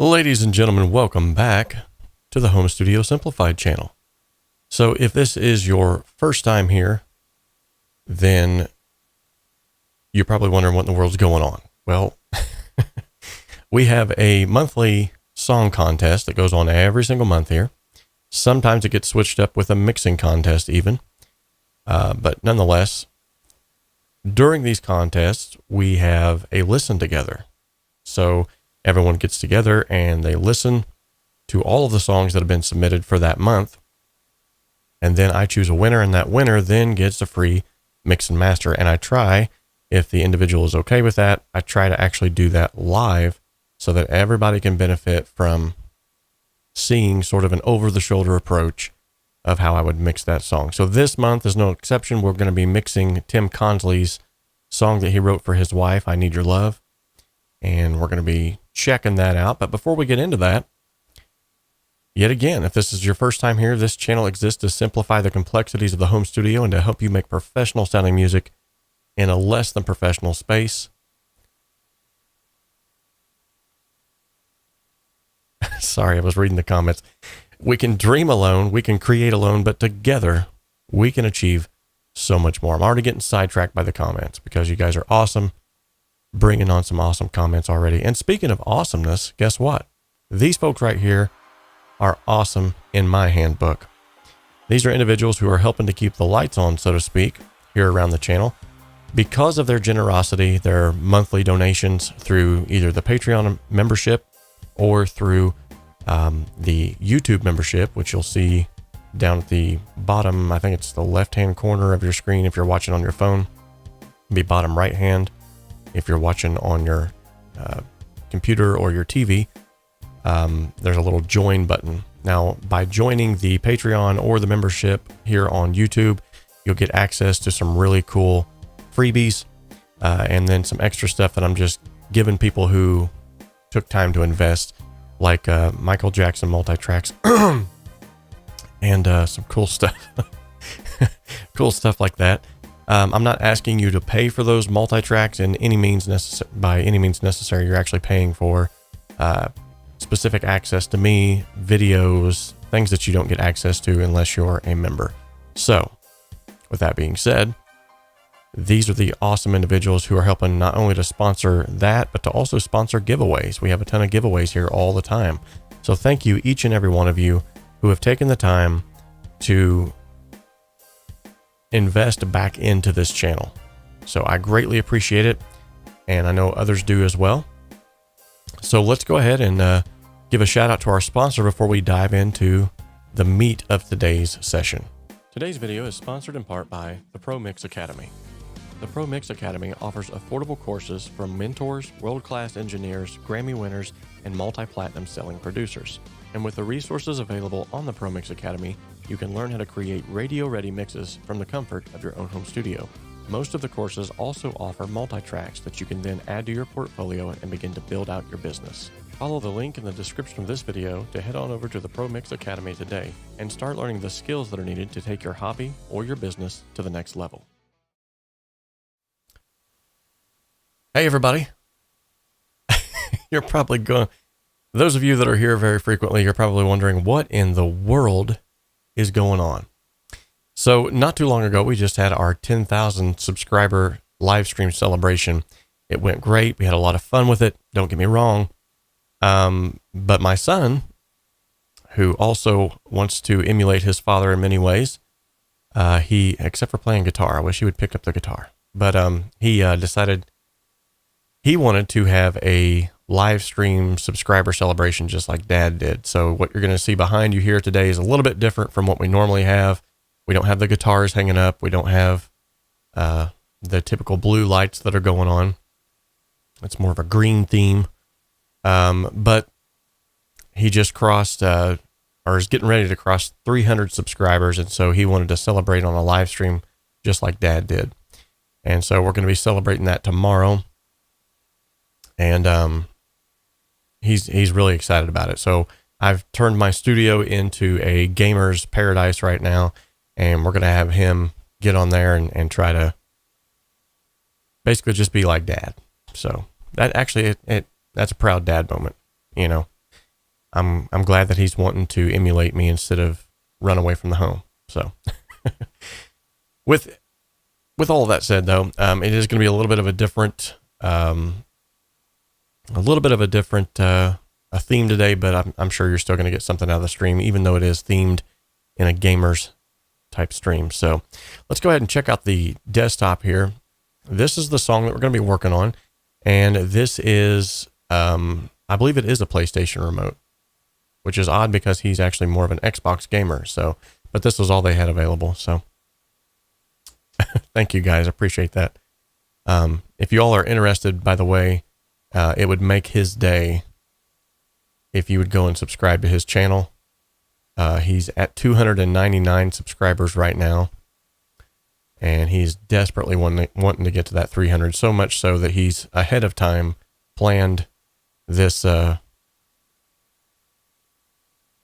Ladies and gentlemen, welcome back to the Home Studio Simplified channel. So if this is your first time here, then you're probably wondering what in the world's going on. Well, we have a monthly song contest that goes on every single month here. Sometimes it gets switched up with a mixing contest even. But nonetheless, during these contests, we have a listen together. So everyone gets together and they listen to all of the songs that have been submitted for that month. And then I choose a winner, and that winner then gets a free mix and master. And I try, if the individual is okay with that, I try to actually do that live so that everybody can benefit from seeing sort of an over-the-shoulder approach of how I would mix that song. So this month is no exception. We're going to be mixing 𝗵𝗏𝗄𝗄𝗠's song that he wrote for his wife, I Need Your Love. And we're going to be checking that out. But before we get into that, yet again, if this is your first time here, this channel exists to simplify the complexities of the home studio and to help you make professional sounding music in a less than professional space. Sorry, I was reading the comments. We can dream alone, we can create alone, but together we can achieve so much more. I'm already getting sidetracked by the comments because you guys are awesome, bringing on some awesome comments already. And speaking of awesomeness, guess what? These folks right here are awesome in my handbook. These are individuals who are helping to keep the lights on, so to speak, here around the channel because of their generosity, their monthly donations through either the Patreon membership or through the YouTube membership, which you'll see down at the bottom. I think it's the left-hand corner of your screen if you're watching on your phone. It'll be bottom right-hand if you're watching on your computer or your TV. There's a little join button. Now, by joining the Patreon or the membership here on YouTube, you'll get access to some really cool freebies and then some extra stuff that I'm just giving people who took time to invest, like Michael Jackson multi-tracks and some cool stuff. Cool stuff like that. I'm not asking you to pay for those multi-tracks in any means by any means necessary. You're actually paying for specific access to me, videos, things that you don't get access to unless you're a member. So, with that being said, these are the awesome individuals who are helping not only to sponsor that, but to also sponsor giveaways. We have a ton of giveaways here all the time. So thank you, each and every one of you who have taken the time to invest back into this channel. So I greatly appreciate it, and I know others do as well. So let's go ahead and give a shout out to our sponsor before we dive into the meat of today's session. Today's video is sponsored in part by the 𝗶𝗏𝗄𝗏 Academy. The 𝗶𝗏𝗄𝗏 Academy offers affordable courses from mentors, world-class engineers, Grammy winners, and multi-platinum selling producers. And with the resources available on the 𝗶𝗏𝗄𝗏 Academy, you can learn how to create radio-ready mixes from the comfort of your own home studio. Most of the courses also offer multi-tracks that you can then add to your portfolio and begin to build out your business. Follow the link in the description of this video to head on over to the 𝗶𝗏𝗄𝗏 Academy today and start learning the skills that are needed to take your hobby or your business to the next level. Hey everybody. You're probably going, those of you that are here very frequently, you're probably wondering what in the world is going on. So not too long ago, we just had our 10,000 subscriber live stream celebration. It went great. We had a lot of fun with it. Don't get me wrong. But my son, who also wants to emulate his father in many ways, he, except for playing guitar, I wish he would pick up the guitar, but he decided he wanted to have a live stream subscriber celebration just like Dad did. So what you're going to see behind you here today is a little bit different from what we normally have. We don't have the guitars hanging up. We don't have the typical blue lights that are going on. It's more of a green theme. But he just crossed, or is getting ready to cross 300 subscribers. And so he wanted to celebrate on a live stream just like Dad did. And so we're going to be celebrating that tomorrow. And he's really excited about it. So I've turned my studio into a gamer's paradise right now, and we're going to have him get on there and try to basically just be like Dad. So that actually, that's a proud dad moment, you know. I'm glad that he's wanting to emulate me instead of run away from the home. So with all of that said, though, it is going to be a little bit of a different, a theme today, but I'm sure you're still going to get something out of the stream, even though it is themed in a gamer's type stream. So let's go ahead and check out the desktop here. This is the song that we're going to be working on. And this is, I believe it is a PlayStation remote, which is odd because he's actually more of an Xbox gamer. So, but this was all they had available. So thank you guys. I appreciate that. If you all are interested, by the way, it would make his day if you would go and subscribe to his channel. He's at 299 subscribers right now, and he's desperately wanting to get to that 300, so much so that he's ahead of time planned this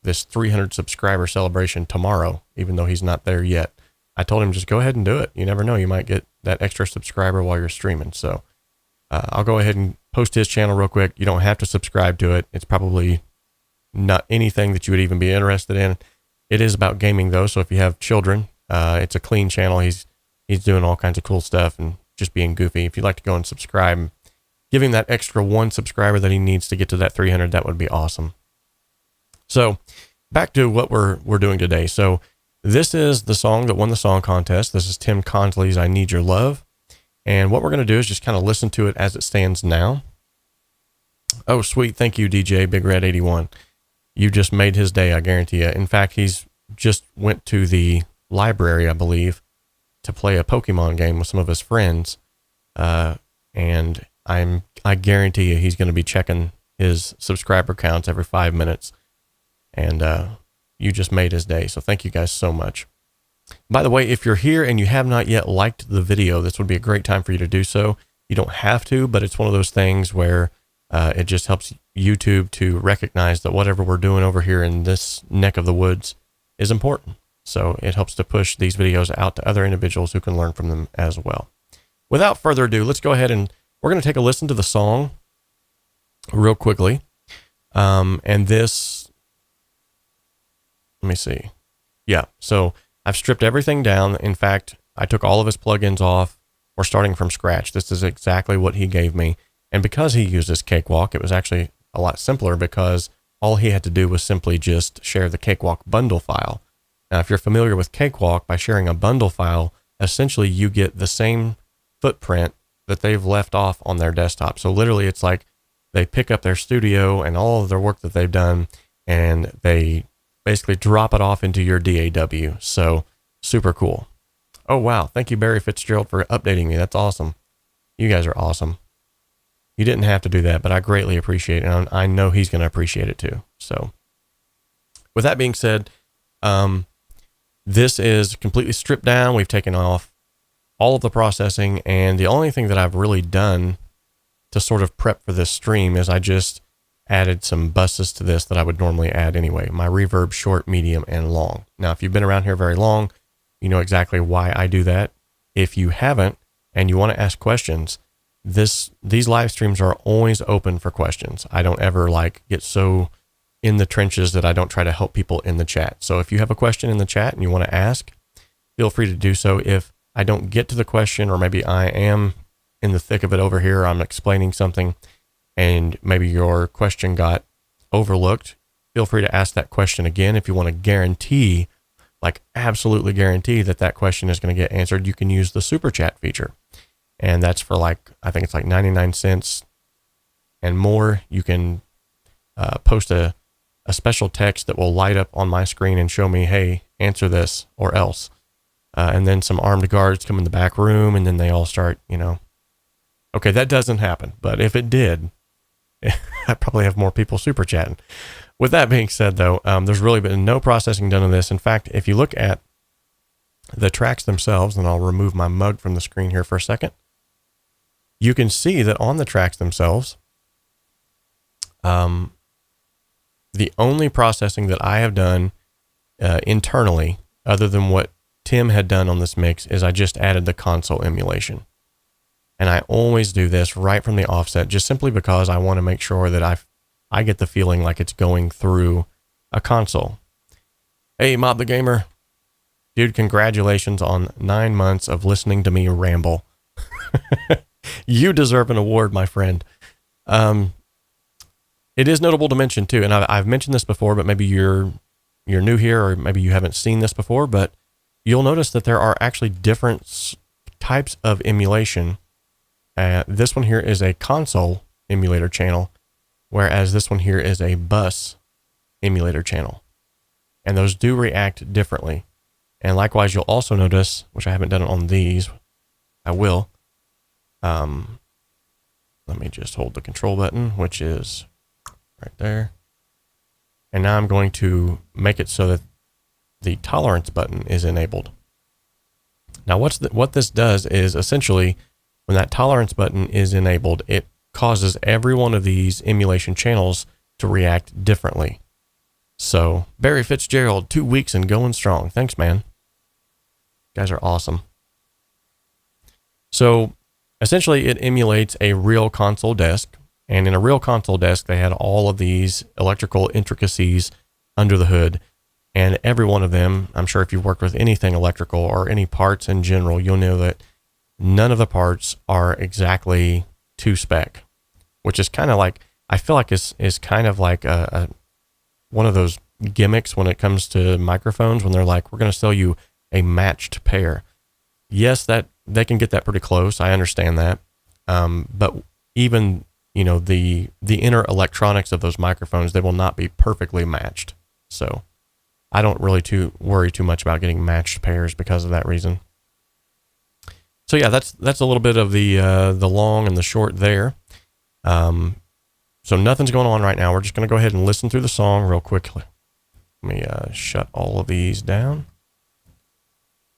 this 300 subscriber celebration tomorrow, even though he's not there yet. I told him, just go ahead and do it. You never know, you might get that extra subscriber while you're streaming. So I'll go ahead and post his channel real quick. You don't have to subscribe to it. It's probably not anything that you would even be interested in. It is about gaming though, so if you have children, it's a clean channel. He's doing all kinds of cool stuff and just being goofy. If you'd like to go and subscribe, give him that extra 1 subscriber that he needs to get to that 300, that would be awesome. So back to what we're doing today. So this is the song that won the song contest. This is Tim Consley's I Need Your Love. And what we're going to do is just kind of listen to it as it stands now. Oh, sweet. Thank you, DJ Big Red 81. You just made his day, I guarantee you. In fact, he's just went to the library, I believe, to play a Pokemon game with some of his friends. And I guarantee you he's going to be checking his subscriber counts every 5 minutes. And you just made his day. So thank you guys so much. By the way, if you're here and you have not yet liked the video, this would be a great time for you to do so. You don't have to, but it's one of those things where it just helps YouTube to recognize that whatever we're doing over here in this neck of the woods is important. So it helps to push these videos out to other individuals who can learn from them as well. Without further ado, let's go ahead and we're going to take a listen to the song real quickly. And this, let me see. Yeah, so I've stripped everything down. In fact, I took all of his plugins off. We're starting from scratch. This is exactly what he gave me. And because he uses Cakewalk, it was actually a lot simpler because all he had to do was simply just share the Cakewalk bundle file. Now, if you're familiar with Cakewalk, by sharing a bundle file, essentially you get the same footprint that they've left off on their desktop. So literally it's like they pick up their studio and all of their work that they've done and they basically drop it off into your DAW. So super cool. Oh, wow. Thank you, Barry Fitzgerald, for updating me. That's awesome. You guys are awesome. You didn't have to do that, but I greatly appreciate it. And I know he's going to appreciate it too. So with that being said, this is completely stripped down. We've taken off all of the processing. And the only thing that I've really done to sort of prep for this stream is I just added some buses to this that I would normally add anyway. My reverb, short, medium, and long. Now, if you've been around here very long, you know exactly why I do that. If you haven't and you want to ask questions, these live streams are always open for questions. I don't ever get so in the trenches that I don't try to help people in the chat. So if you have a question in the chat and you want to ask, feel free to do so. If I don't get to the question, or maybe I am in the thick of it over here, I'm explaining something and maybe your question got overlooked, feel free to ask that question again. If you want to guarantee, absolutely guarantee that question is going to get answered, you can use the super chat feature. And that's for I think it's 99 cents and more. You can post a special text that will light up on my screen and show me, hey, answer this or else. And then some armed guards come in the back room and then they all start, okay, that doesn't happen. But if it did, I probably have more people super chatting. With that being said, though, there's really been no processing done on this. In fact, if you look at the tracks themselves, and I'll remove my mug from the screen here for a second, you can see that on the tracks themselves, the only processing that I have done internally, other than what Tim had done on this mix, is I just added the console emulation. And I always do this right from the offset, just simply because I want to make sure that I get the feeling like it's going through a console. Hey, Mob the Gamer. Dude, congratulations on 9 months of listening to me ramble. You deserve an award, my friend. It is notable to mention too, and I've mentioned this before, but maybe you're new here, or maybe you haven't seen this before, but you'll notice that there are actually different types of emulation. This one here is a console emulator channel, whereas this one here is a bus emulator channel. And those do react differently. And likewise, you'll also notice, which I haven't done it on these, I will. Let me just hold the control button, which is right there. And now I'm going to make it so that the tolerance button is enabled. Now what this does is essentially when that tolerance button is enabled, it causes every one of these emulation channels to react differently. So Barry Fitzgerald, 2 weeks and going strong. Thanks, man. You guys are awesome. So essentially it emulates a real console desk. And in a real console desk, they had all of these electrical intricacies under the hood. And every one of them, I'm sure if you've worked with anything electrical or any parts in general, you'll know that none of the parts are exactly to spec, which is kind of like, I feel like is kind of like one of those gimmicks when it comes to microphones, when they're like, we're going to sell you a matched pair. Yes, that they can get that pretty close. I understand that. But even, you know, the inner electronics of those microphones, they will not be perfectly matched. So I don't really worry too much about getting matched pairs because of that reason. So yeah, that's a little bit of the long and the short there. So nothing's going on right now. We're just going to go ahead and listen through the song real quickly. Let me shut all of these down.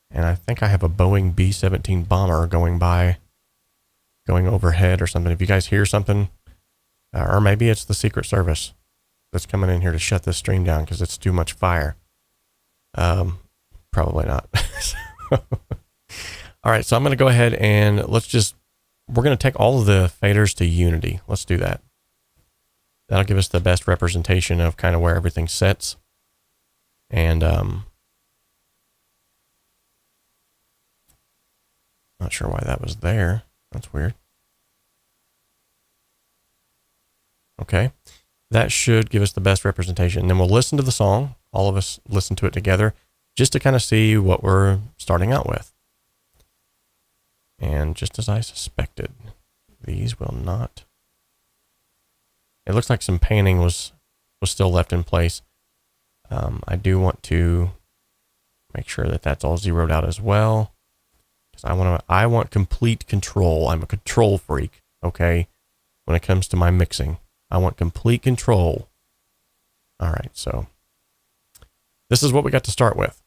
And I think I have a Boeing B-17 bomber going overhead or something. If you guys hear something, or maybe it's the Secret Service that's coming in here to shut this stream down because it's too much fire. Probably not. All right, so I'm going to go ahead and we're going to take all of the faders to Unity. Let's do that. That'll give us the best representation of kind of where everything sits. And not sure why that was there. That's weird. Okay, that should give us the best representation. And then we'll listen to the song. All of us listen to it together just to kind of see what we're starting out with. And just as I suspected, these will not. It looks like some panning was still left in place. I do want to make sure that that's all zeroed out as well. Because I want complete control. I'm a control freak, okay? When it comes to my mixing, I want complete control. All right, so this is what we got to start with.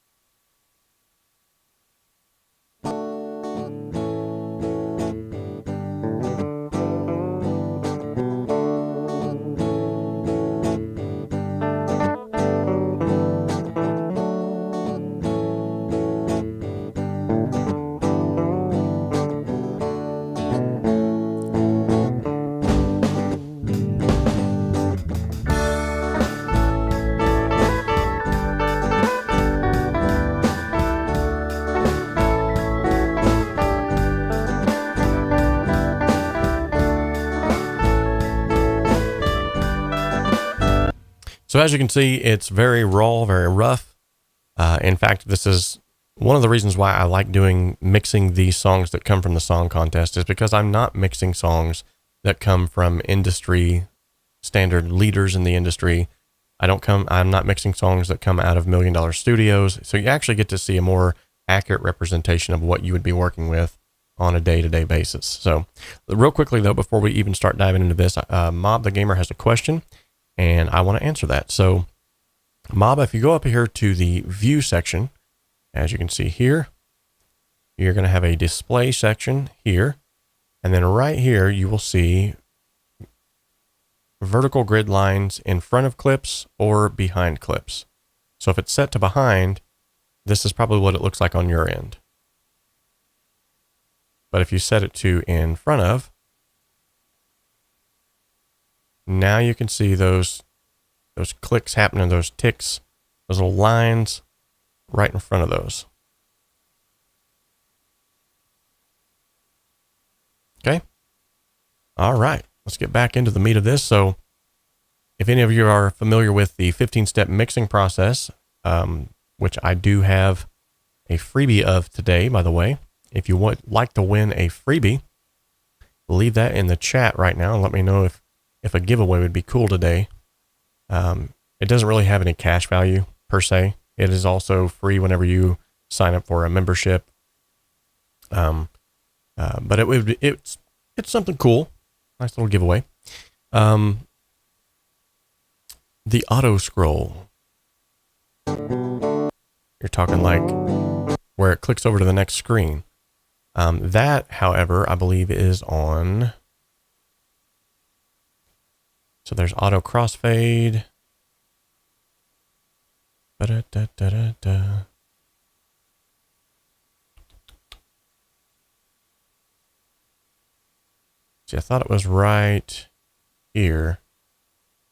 So as you can see, it's very raw, very rough. In fact, this is one of the reasons why I like mixing these songs that come from the song contest, is because I'm not mixing songs that come from industry standard leaders in the industry. I'm not mixing songs that come out of $1 million studios. So you actually get to see a more accurate representation of what you would be working with on a day-to-day basis. So real quickly though, before we even start diving into this, Mob the Gamer has a question, and I want to answer that. So Mob, if you go up here to the view section, as you can see here, you're going to have a display section here. And then right here, you will see vertical grid lines in front of clips or behind clips. So if it's set to behind, this is probably what it looks like on your end. But if you set it to in front of, Now you can see those clicks happening, those ticks, those little lines right in front of those. Okay. All right. Let's get back into the meat of this. So if any of you are familiar with the 15-step mixing process, which I do have a freebie of today, by the way, if you would like to win a freebie, leave that in the chat right now and let me know if a giveaway would be cool today. It doesn't really have any cash value per se. It is also free whenever you sign up for a membership. But it's something cool. Nice little giveaway. The auto scroll. You're talking like where it clicks over to the next screen. That, however, I believe is on. So there's auto crossfade. See, I thought it was right here.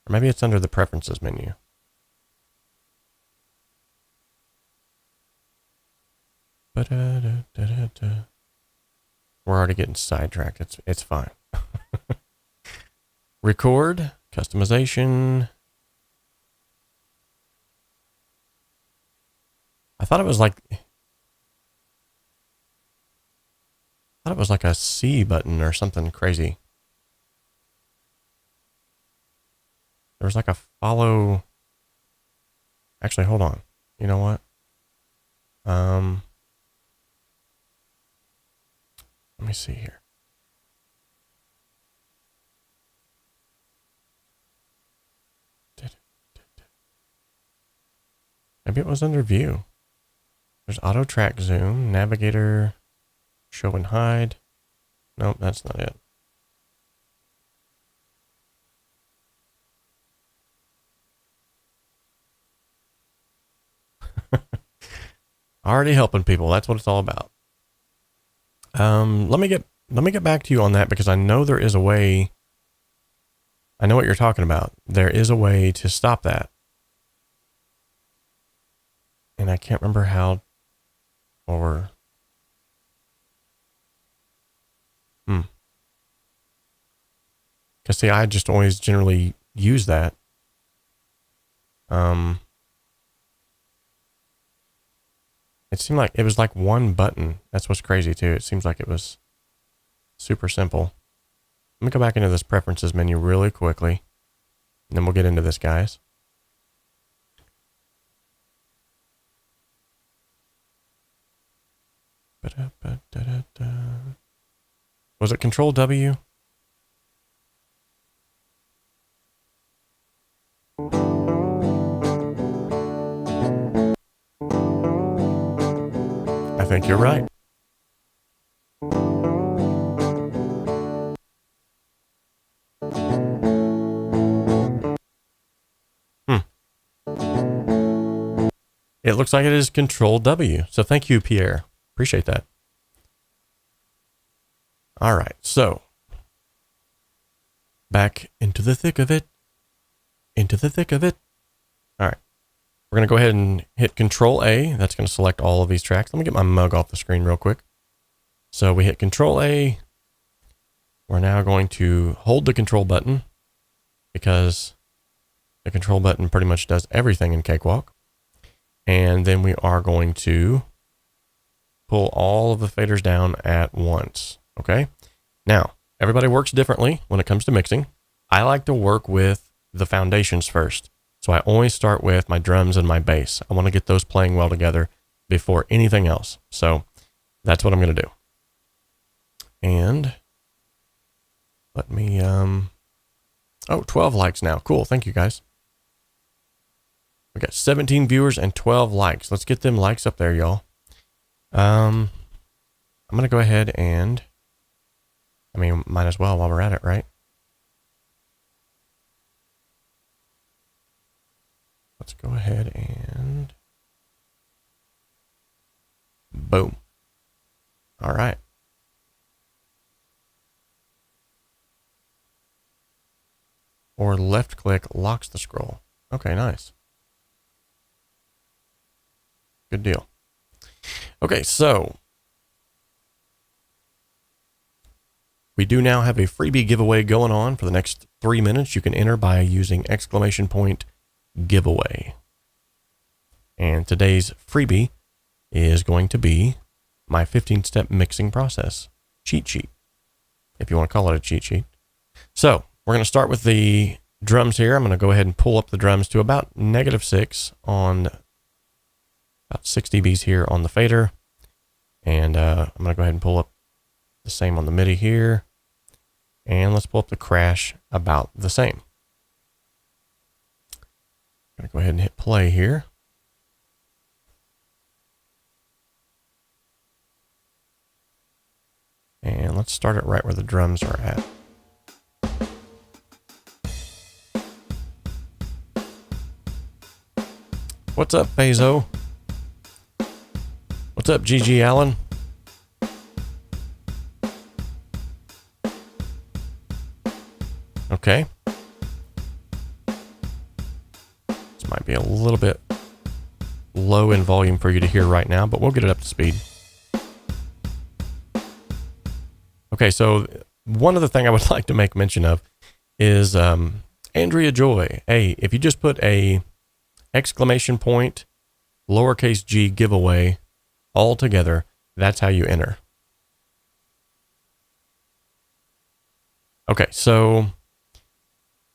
Or maybe it's under the preferences menu. We're already getting sidetracked. It's fine. Record, customization. I thought it was like a C button or something crazy. There was like a follow. Actually, hold on. You know what? Let me see here. Maybe it was under view. There's auto track zoom, navigator, show and hide. Nope, that's not it. Already helping people. That's what it's all about. Let me get back to you on that because I know there is a way. I know what you're talking about. There is a way to stop that. And I can't remember how or because see, I just always generally use that. It seemed like it was like one button. That's what's crazy too. It seems like it was super simple. Let me go back into this preferences menu really quickly, and then we'll get into this, guys. Was it Control W? I think you're right. It looks like it is Control W. So thank you, Pierre. Appreciate that. All right, so back into the thick of it. Into the thick of it. All right. We're going to go ahead and hit Control A. That's going to select all of these tracks. Let me get my mug off the screen real quick. So we hit Control A. We're now going to hold the control button because the control button pretty much does everything in Cakewalk. And then we are going to pull all of the faders down at once. Okay. Now, everybody works differently when it comes to mixing. I like to work with the foundations first. So I always start with my drums and my bass. I want to get those playing well together before anything else. So that's what I'm going to do. And let me, 12 likes now. Cool. Thank you, guys. We got 17 viewers and 12 likes. Let's get them likes up there, y'all. I'm going to go ahead and, might as well while we're at it, right? Let's go ahead and boom. All right. or left click locks the scroll. Okay, nice. Good deal. Okay, so we do now have a freebie giveaway going on for the next 3 minutes. You can enter by using !giveaway. And today's freebie is going to be my 15-step mixing process cheat sheet, if you want to call it a cheat sheet. So we're going to start with the drums here. I'm going to go ahead and pull up the drums to about -6 on about 6 dBs here on the fader. And I'm going to go ahead and pull up the same on the MIDI here. And let's pull up the crash about the same. I'm going to go ahead and hit play here. And let's start it right where the drums are at. What's up, 𝗶𝗄𝘅? What's up, GG Allen? Okay. This might be a little bit low in volume for you to hear right now, but we'll get it up to speed. Okay, so one other thing I would like to make mention of is Andrea Joy. Hey, if you just put a !g giveaway all together, that's how you enter. Okay, so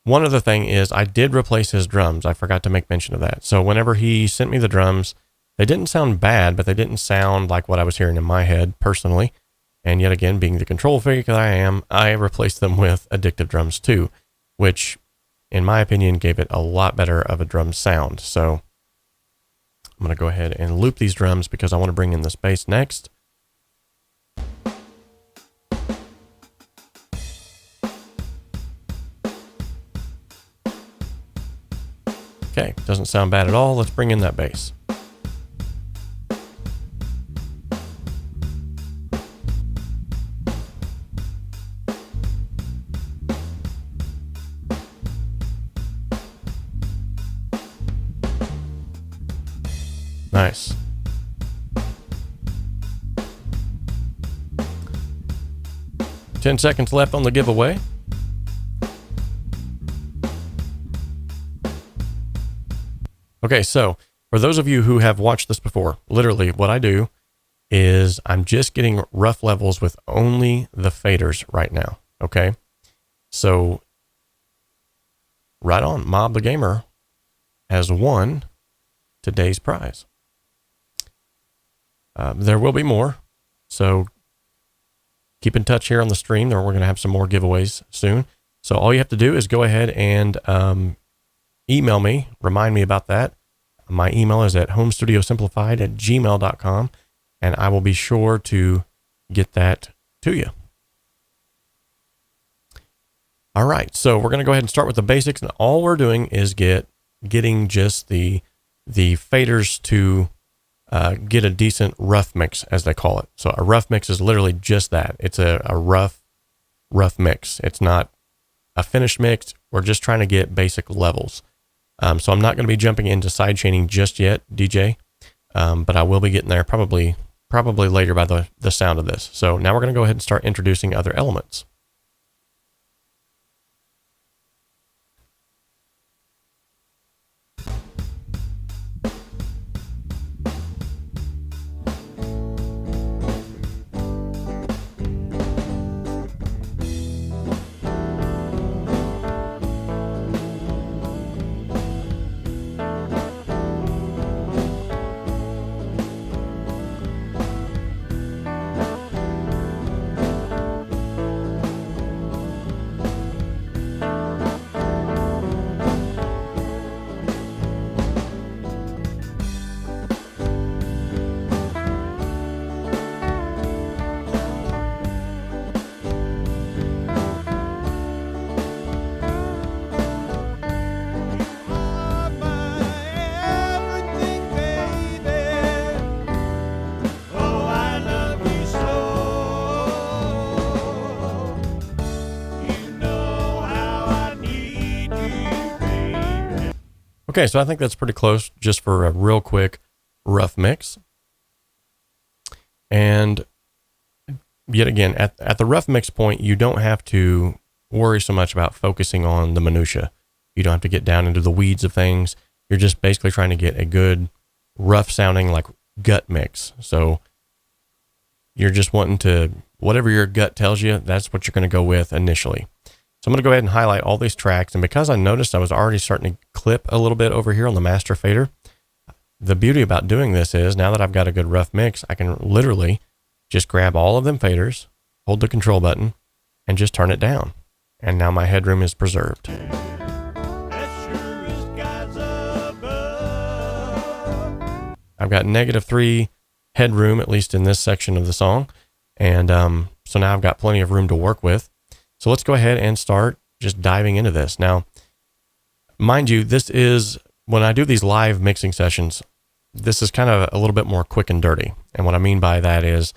one other thing is I did replace his drums. I forgot to make mention of that. So whenever he sent me the drums, they didn't sound bad, but they didn't sound like what I was hearing in my head personally. And yet again, being the control freak that I am, I replaced them with Addictive Drums 2, which in my opinion gave it a lot better of a drum sound. So I'm going to go ahead and loop these drums because I want to bring in the bass next. Okay, doesn't sound bad at all. Let's bring in that bass. Nice. Ten seconds left on the giveaway. Okay, so for those of you who have watched this before, literally what I do is I'm just getting rough levels with only the faders right now. Okay, so right on, Mob the Gamer has won today's prize. There will be more, so keep in touch here on the stream, or we're going to have some more giveaways soon. So all you have to do is go ahead and email me, remind me about that. My email is at @gmail.com, and I will be sure to get that to you. All right, so we're going to go ahead and start with the basics, and all we're doing is getting just the faders to get a decent rough mix, as they call it. So a rough mix is literally just that. It's a rough mix. It's not a finished mix. We're just trying to get basic levels. So I'm not going to be jumping into sidechaining just yet, DJ, but I will be getting there probably later by the sound of this. So now we're going to go ahead and start introducing other elements. Okay, so I think that's pretty close just for a real quick rough mix. And yet again, at the rough mix point, you don't have to worry so much about focusing on the minutia. You don't have to get down into the weeds of things. You're just basically trying to get a good rough sounding like gut mix. So you're just wanting to, whatever your gut tells you, that's what you're going to go with initially. So I'm going to go ahead and highlight all these tracks. And because I noticed I was already starting to clip a little bit over here on the master fader, the beauty about doing this is now that I've got a good rough mix, I can literally just grab all of them faders, hold the control button, and just turn it down. And now my headroom is preserved. I've got -3 headroom, at least in this section of the song. And so now I've got plenty of room to work with. So let's go ahead and start just diving into this. Now, mind you, this is, when I do these live mixing sessions, this is kind of a little bit more quick and dirty. And what I mean by that is,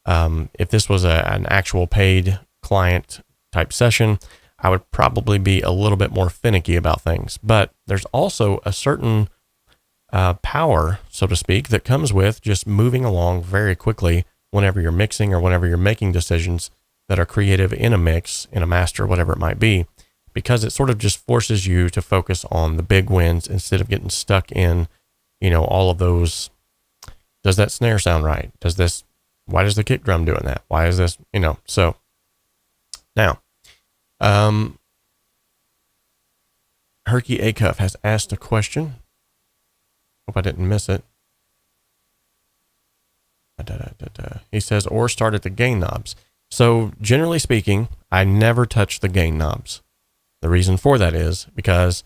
if this was an actual paid client type session, I would probably be a little bit more finicky about things. But there's also a certain power, so to speak, that comes with just moving along very quickly whenever you're mixing or whenever you're making decisions that are creative in a mix, in a master, whatever it might be, because it sort of just forces you to focus on the big wins instead of getting stuck in, you know, all of those. Does that snare sound right? Does this, why does the kick drum doing that? Why is this, you know? So now, 𝗪𝗆𝗃 𝗂𝗃 has asked a question. Hope I didn't miss it. He says, or start at the gain knobs. So generally speaking, I never touch the gain knobs. The reason for that is because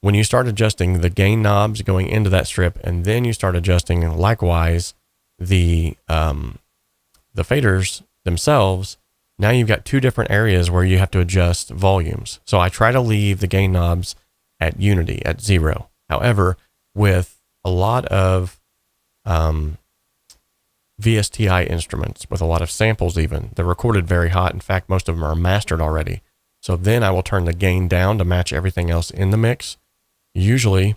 when you start adjusting the gain knobs going into that strip, and then you start adjusting likewise the faders themselves, now you've got two different areas where you have to adjust volumes. So I try to leave the gain knobs at unity, at 0. However, with a lot of VSTI instruments, with a lot of samples even, they're recorded very hot. In fact, most of them are mastered already. So then I will turn the gain down to match everything else in the mix, usually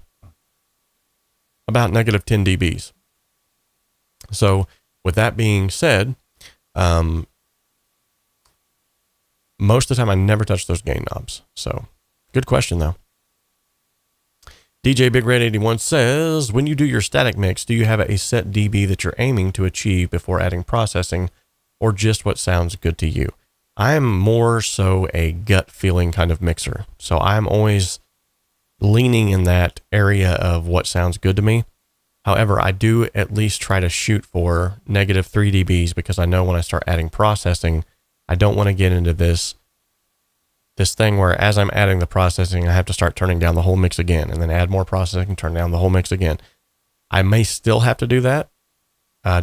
about -10 dBs. So with that being said, most of the time I never touch those gain knobs. So good question though. DJ Big Red 81 says, when you do your static mix, do you have a set dB that you're aiming to achieve before adding processing, or just what sounds good to you? I'm more so a gut feeling kind of mixer. So I'm always leaning in that area of what sounds good to me. However, I do at least try to shoot for -3 dBs, because I know when I start adding processing, I don't want to get into this thing where as I'm adding the processing, I have to start turning down the whole mix again, and then add more processing, turn down the whole mix again. I may still have to do that,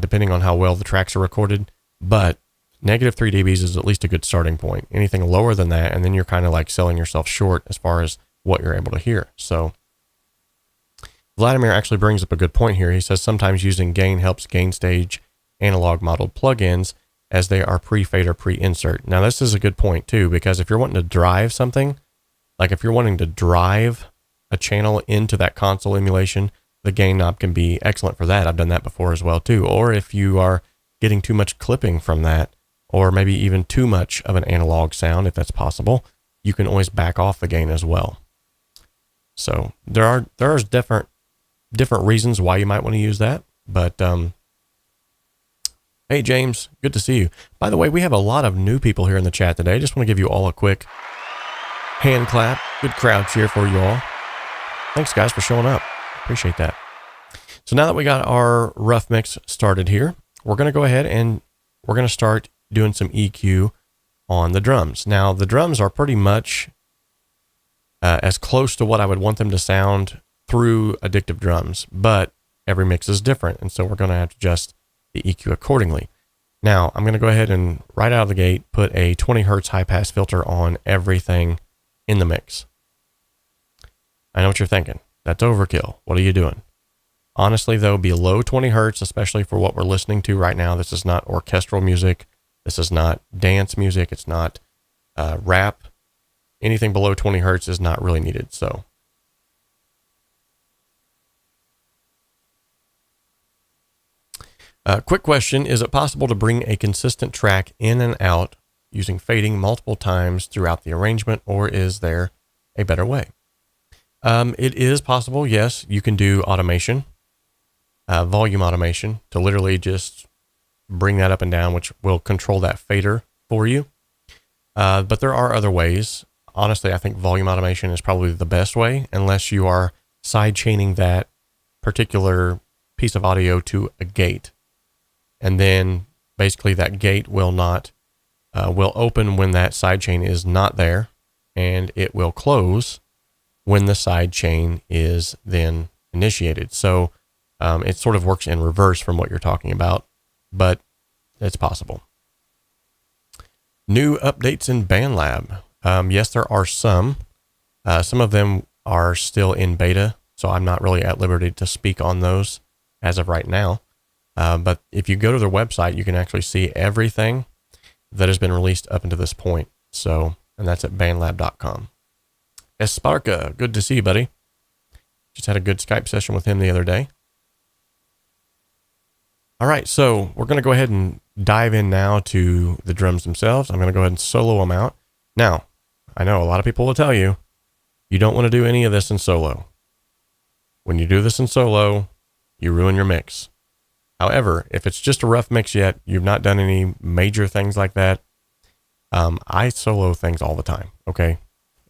depending on how well the tracks are recorded, but -3 dBs is at least a good starting point. Anything lower than that, and then you're kind of like selling yourself short as far as what you're able to hear. So Vladimir actually brings up a good point here. He says sometimes using gain helps gain stage analog modeled plugins, as they are pre-fader, pre-insert. Now this is a good point too, because if you're wanting to drive something, like if you're wanting to drive a channel into that console emulation, the gain knob can be excellent for that. I've done that before as well too. Or if you are getting too much clipping from that, or maybe even too much of an analog sound, if that's possible, you can always back off the gain as well. So there's different reasons why you might want to use that, but hey, James, good to see you. By the way, we have a lot of new people here in the chat today. I just want to give you all a quick hand clap. Good crowd cheer for you all. Thanks, guys, for showing up. Appreciate that. So now that we got our rough mix started here, we're going to go ahead and we're going to start doing some EQ on the drums. Now, the drums are pretty much as close to what I would want them to sound through Addictive Drums, but every mix is different, and so we're going to have to adjust the EQ accordingly. Now, I'm going to go ahead and right out of the gate put a 20 Hz high pass filter on everything in the mix. I know what you're thinking. That's overkill. What are you doing? Honestly, though, below 20 Hz, especially for what we're listening to right now, this is not orchestral music. This is not dance music. It's not rap. Anything below 20 Hz is not really needed. So Quick question, is it possible to bring a consistent track in and out using fading multiple times throughout the arrangement, or is there a better way? It is possible, yes. You can do automation, volume automation, to literally just bring that up and down, which will control that fader for you. But there are other ways. Honestly, I think volume automation is probably the best way, unless you are side chaining that particular piece of audio to a gate. And then basically that gate will not, will open when that side chain is not there, and it will close when the side chain is then initiated. So it sort of works in reverse from what you're talking about, but it's possible. New updates in BandLab. Yes, there are some. Some of them are still in beta, so I'm not really at liberty to speak on those as of right now. But if you go to their website, you can actually see everything that has been released up until this point. So, and that's at bandlab.com. 𝗧𝗶𝘅, good to see you, buddy. Just had a good Skype session with him the other day. All right, so we're going to go ahead and dive in now to the drums themselves. I'm going to go ahead and solo them out. Now, I know a lot of people will tell you, you don't want to do any of this in solo. When you do this in solo, you ruin your mix. However, if it's just a rough mix yet, you've not done any major things like that, I solo things all the time, okay?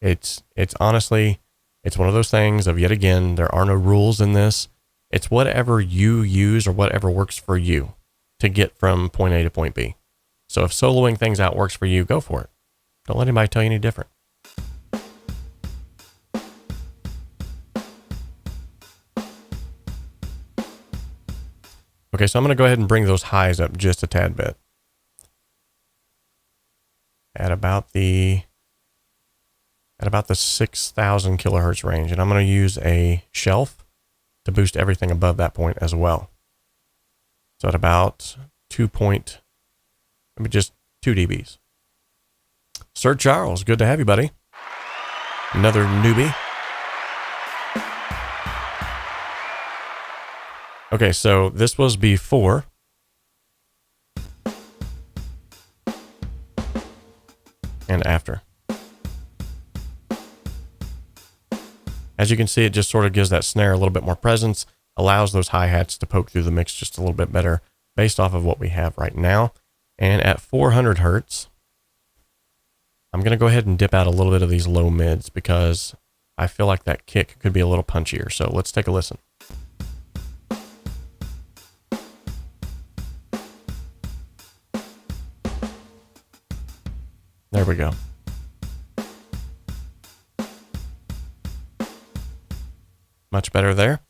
It's honestly, it's one of those things of, yet again, there are no rules in this. It's whatever you use or whatever works for you to get from point A to point B. So if soloing things out works for you, go for it. Don't let anybody tell you any different. Okay, so I'm going to go ahead and bring those highs up just a tad bit. At about the 6,000 kilohertz range. And I'm going to use a shelf to boost everything above that point as well. So at about 2 dBs. Sir Charles, good to have you, buddy. Another newbie. Okay, so this was before. And after. As you can see, it just sort of gives that snare a little bit more presence, allows those hi-hats to poke through the mix just a little bit better based off of what we have right now. And at 400 hertz, I'm going to go ahead and dip out a little bit of these low mids because I feel like that kick could be a little punchier. So let's take a listen. There we go. Much better there.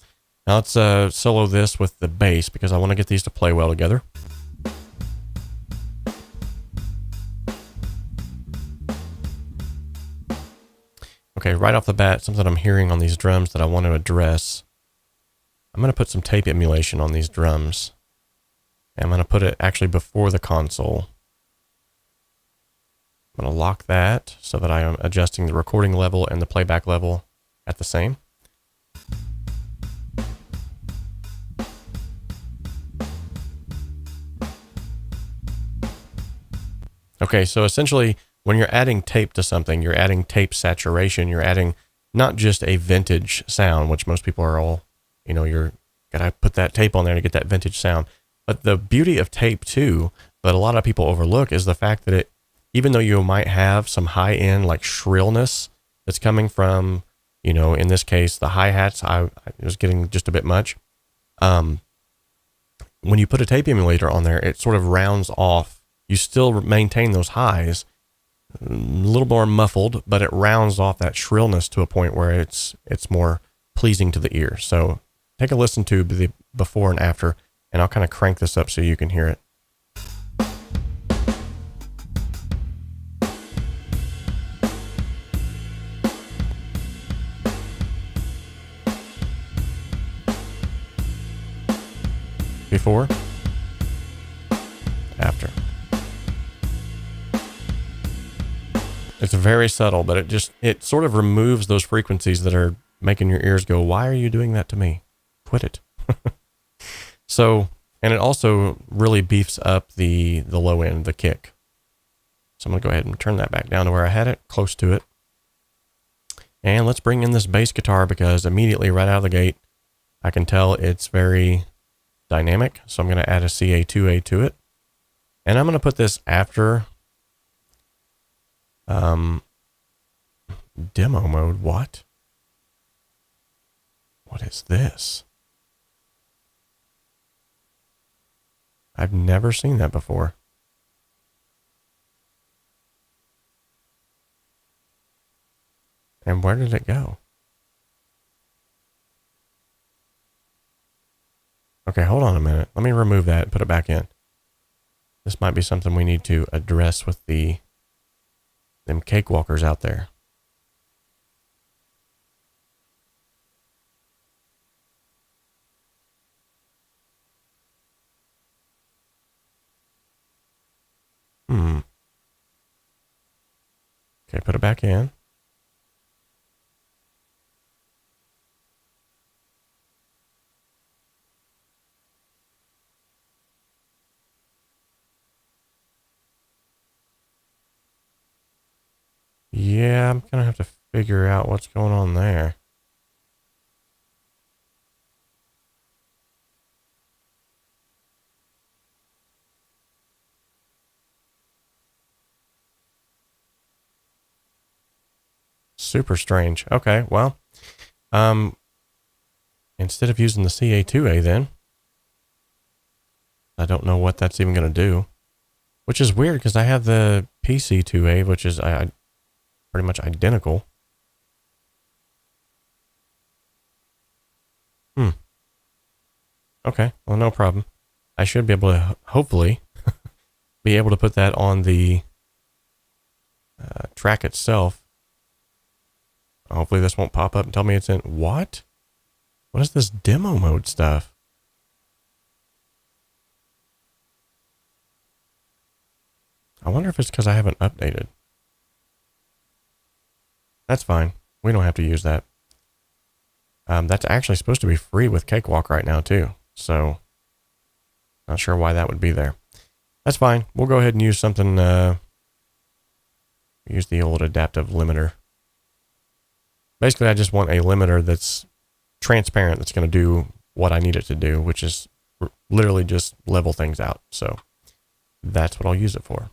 Now let's solo this with the bass because I want to get these to play well together. Okay, right off the bat, something I'm hearing on these drums that I want to address. I'm going to put some tape emulation on these drums. And I'm going to put it actually before the console. I'm going to lock that so that I am adjusting the recording level and the playback level at the same. Okay, so essentially when you're adding tape to something, you're adding tape saturation, you're adding not just a vintage sound, which most people are all, you know, you're gotta put that tape on there to get that vintage sound. But the beauty of tape too, that a lot of people overlook, is the fact that it, even though you might have some high-end like shrillness that's coming from, you know, in this case, the hi-hats, I was getting just a bit much. When you put a tape emulator on there, it sort of rounds off. You still maintain those highs, a little more muffled, but it rounds off that shrillness to a point where it's more pleasing to the ear. So take a listen to the before and after, and I'll kind of crank this up so you can hear it. Before, after. It's very subtle, but it sort of removes those frequencies that are making your ears go, why are you doing that to me? Quit it. So And it also really beefs up the low end, the kick. So I'm going to go ahead and turn that back down to where I had it, close to it. And let's bring in this bass guitar because immediately right out of the gate, I can tell it's very dynamic. So I'm going to add a CA2A to it. And I'm going to put this after demo mode. What? What is this? I've never seen that before. And where did it go? Okay, hold on a minute. Let me remove that and put it back in. This might be something we need to address with them cakewalkers out there. Okay, put it back in. Yeah, I'm gonna have to figure out what's going on there. Super strange. Okay, well, instead of using the CA2A then, I don't know what that's even going to do, which is weird because I have the PC2A, which is pretty much identical. Okay, well, no problem. I should be able to, hopefully, be able to put that on the track itself. Hopefully this won't pop up and tell me it's in. What? What is this demo mode stuff? I wonder if it's because I haven't updated. That's fine. We don't have to use that. That's actually supposed to be free with Cakewalk right now too. So, not sure why that would be there. That's fine. We'll go ahead and use something, use the old adaptive limiter. Basically, I just want a limiter that's transparent, that's going to do what I need it to do, which is literally just level things out. So that's what I'll use it for.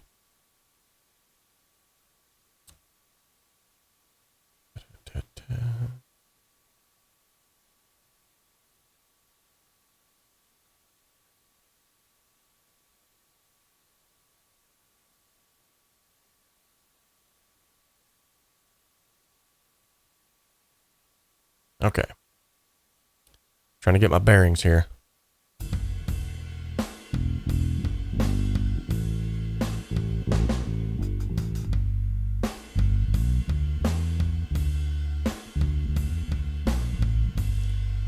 Okay. Trying to get my bearings here.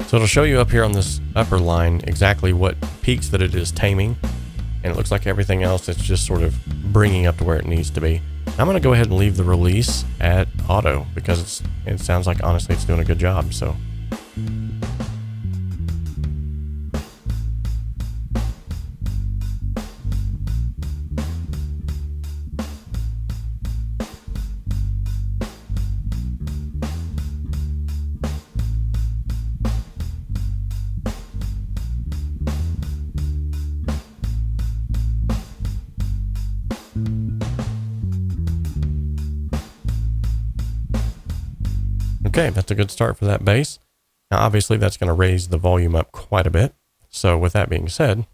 So it'll show you up here on this upper line exactly what peaks that it is taming. And it looks like everything else, it's just sort of bringing up to where it needs to be. I'm going to go ahead and leave the release at auto because it sounds like, honestly, it's doing a good job. So. Okay, that's a good start for that bass. Now, obviously, that's going to raise the volume up quite a bit. So with that being said,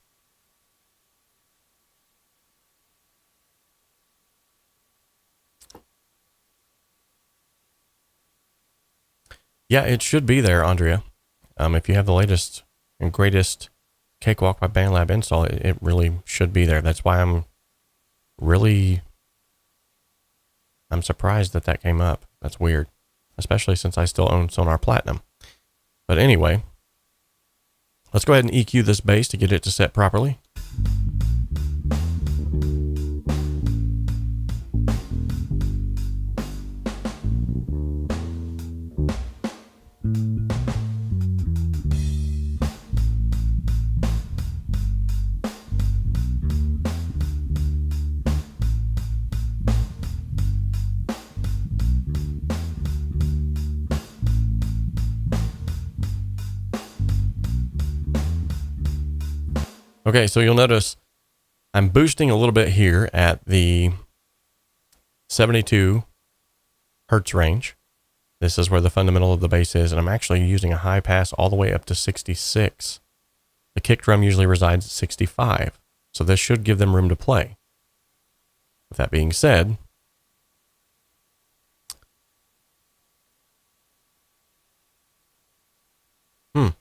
yeah, it should be there, Andrea. If you have the latest and greatest Cakewalk by BandLab install, it really should be there. That's why I'm surprised that that came up. That's weird. Especially since I still own Sonar Platinum. But anyway, let's go ahead and EQ this bass to get it to set properly. Okay, so you'll notice I'm boosting a little bit here at the 72 hertz range. This is where the fundamental of the bass is, and I'm actually using a high pass all the way up to 66. The kick drum usually resides at 65, so this should give them room to play. With that being said,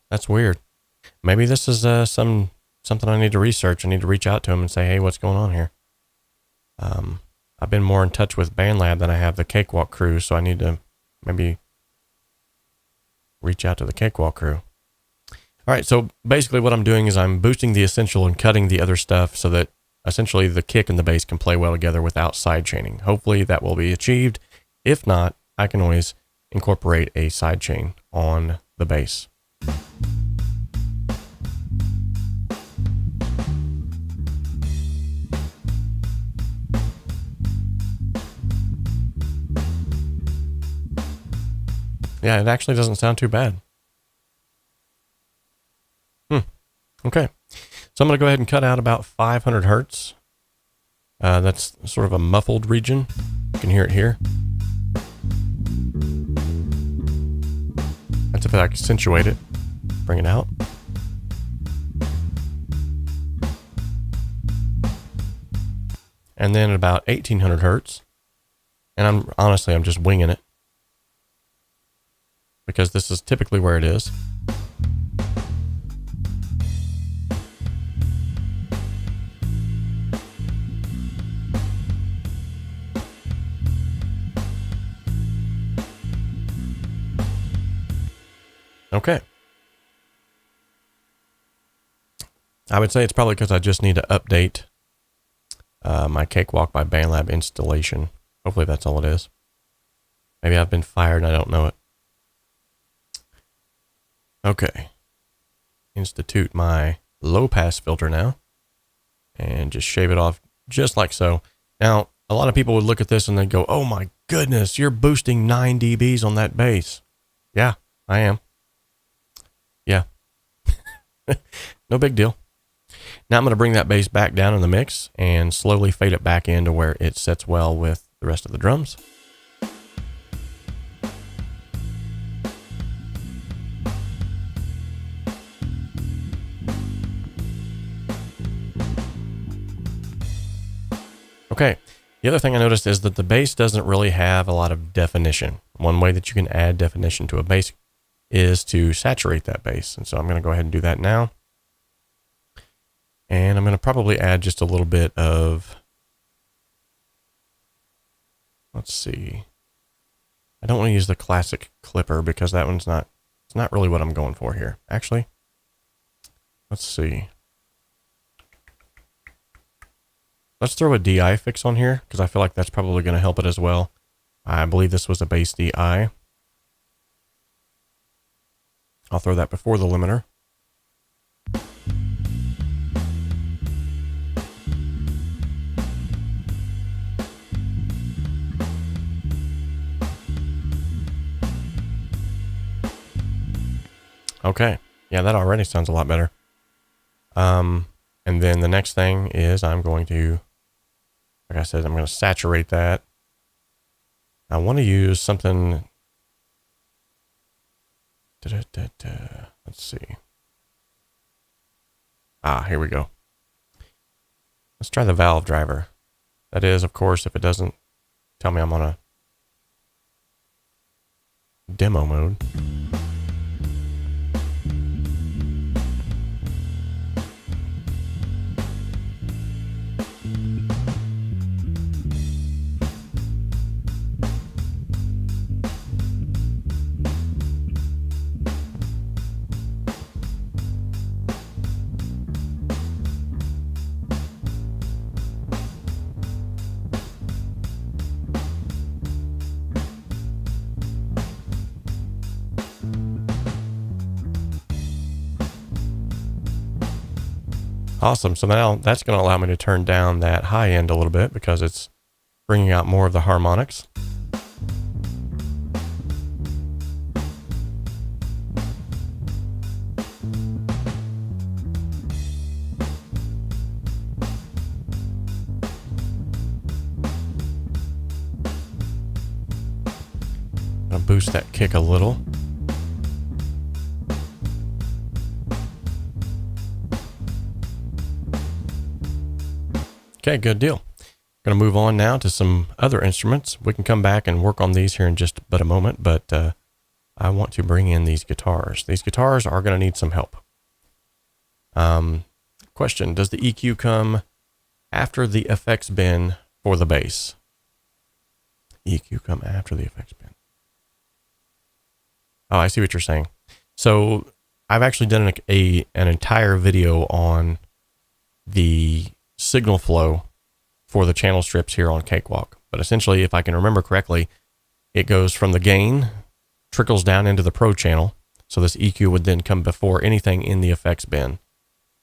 that's weird. Maybe this is something I need to research. I need to reach out to him and say, hey, what's going on here? I've been more in touch with BandLab than I have the Cakewalk crew, so I need to maybe reach out to the Cakewalk crew. All right, so basically what I'm doing is I'm boosting the essential and cutting the other stuff so that essentially the kick and the bass can play well together without side chaining. Hopefully that will be achieved. If not, I can always incorporate a side chain on the bass. Yeah, it actually doesn't sound too bad. Okay, so I'm going to go ahead and cut out about 500 hertz. That's sort of a muffled region. You can hear it here. That's if I accentuate it, bring it out. And then about 1800 hertz. And I'm just winging it, because this is typically where it is. Okay. I would say it's probably because I just need to update my Cakewalk by BandLab installation. Hopefully that's all it is. Maybe I've been fired and I don't know it. Okay. Institute my low pass filter now and just shave it off just like so. Now, a lot of people would look at this and they'd go, oh my goodness, you're boosting 9 dBs on that bass. Yeah, I am. Yeah. No big deal. Now I'm going to bring that bass back down in the mix and slowly fade it back into where it sets well with the rest of the drums. Okay, the other thing I noticed is that the bass doesn't really have a lot of definition. One way that you can add definition to a bass is to saturate that bass. And so I'm going to go ahead and do that now. And I'm going to probably add just a little bit of, let's see. I don't want to use the classic clipper because that one's it's not really what I'm going for here. Actually, let's see. Let's throw a DI fix on here because I feel like that's probably going to help it as well. I believe this was a bass DI. I'll throw that before the limiter. Okay. Yeah, that already sounds a lot better. And then the next thing is I'm going to, like I said, I'm going to saturate that. I want to use something. Let's see. Here we go. Let's try the valve driver. That is, of course, if it doesn't tell me I'm on a demo mode. Awesome. So now that's going to allow me to turn down that high end a little bit because it's bringing out more of the harmonics. I'll boost that kick a little. Okay, good deal. Going to move on now to some other instruments. We can come back and work on these here in just but a moment, but I want to bring in these guitars. These guitars are going to need some help. Question, does the EQ come after the effects bin for the bass? EQ come after the effects bin. Oh, I see what you're saying. So I've actually done an entire video on the signal flow for the channel strips here on Cakewalk. But essentially, if I can remember correctly, it goes from the gain, trickles down into the pro channel. So this EQ would then come before anything in the effects bin.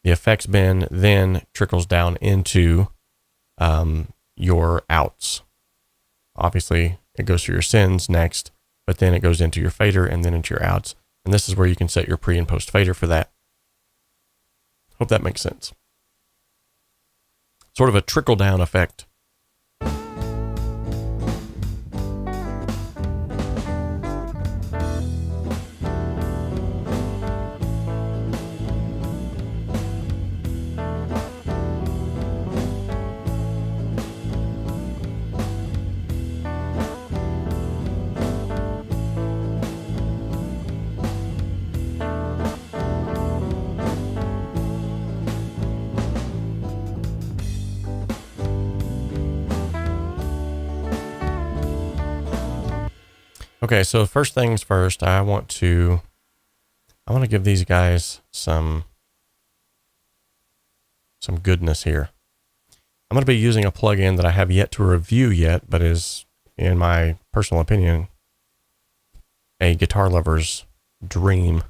The effects bin then trickles down into your outs. Obviously, it goes through your sends next, but then it goes into your fader and then into your outs. And this is where you can set your pre and post fader for that. Hope that makes sense. Sort of a trickle down effect. Okay, so first things first, I want to give these guys some goodness here. I'm going to be using a plugin that I have yet to review yet, but is, in my personal opinion, a guitar lover's dream.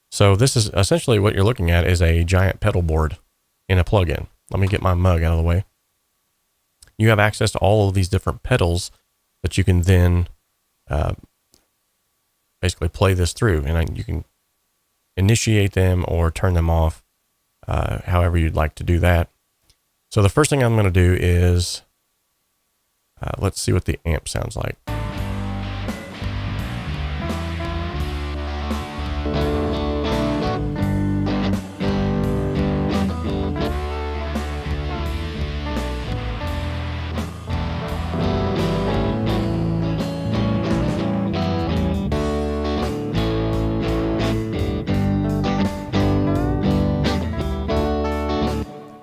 So this is essentially what you're looking at is a giant pedal board in a plugin. Let me get my mug out of the way. You have access to all of these different pedals that you can then basically play this through, and you can initiate them or turn them off, however you'd like to do that. So the first thing I'm going to do is let's see what the amp sounds like.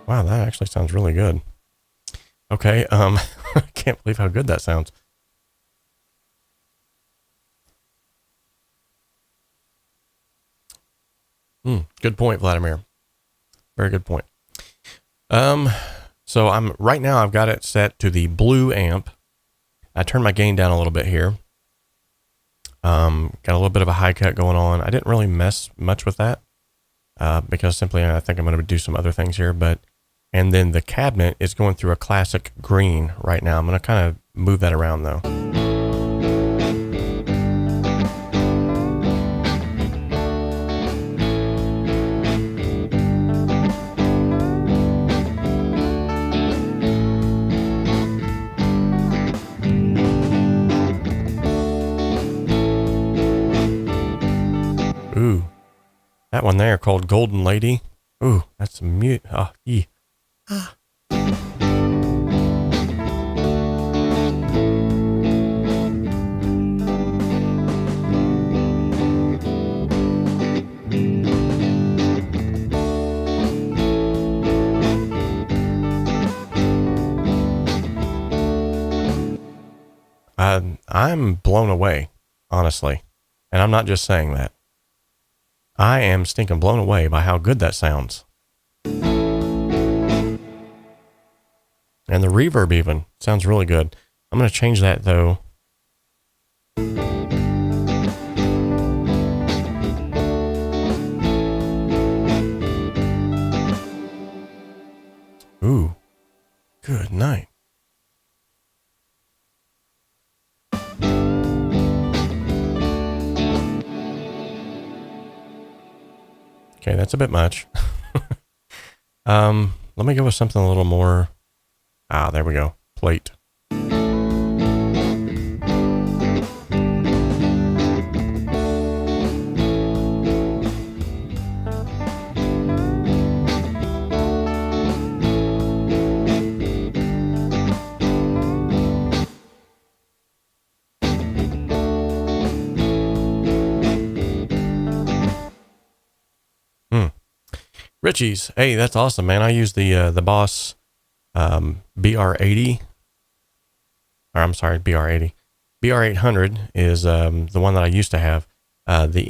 Wow, that actually sounds really good. Okay, I can't believe how good that sounds. Good point, Vladimir. Very good point. So right now I've got it set to the blue amp. I turned my gain down a little bit here. Got a little bit of a high cut going on. I didn't really mess much with that because simply I think I'm going to do some other things here, and then the cabinet is going through a classic green right now. I'm going to kind of move that around though. Ooh, that one there called Golden Lady. Ooh, that's a mute. Oh, yeah. I'm blown away, honestly. And I'm not just saying that. I am stinking blown away by how good that sounds. And the reverb even sounds really good. I'm going to change that though. Ooh, good night. Okay, that's a bit much. Let me go with something a little more. Ah, there we go. Plate. Richie's. Hey, that's awesome, man. I use the Boss BR80. Or I'm sorry, BR80. BR800 is the one that I used to have. The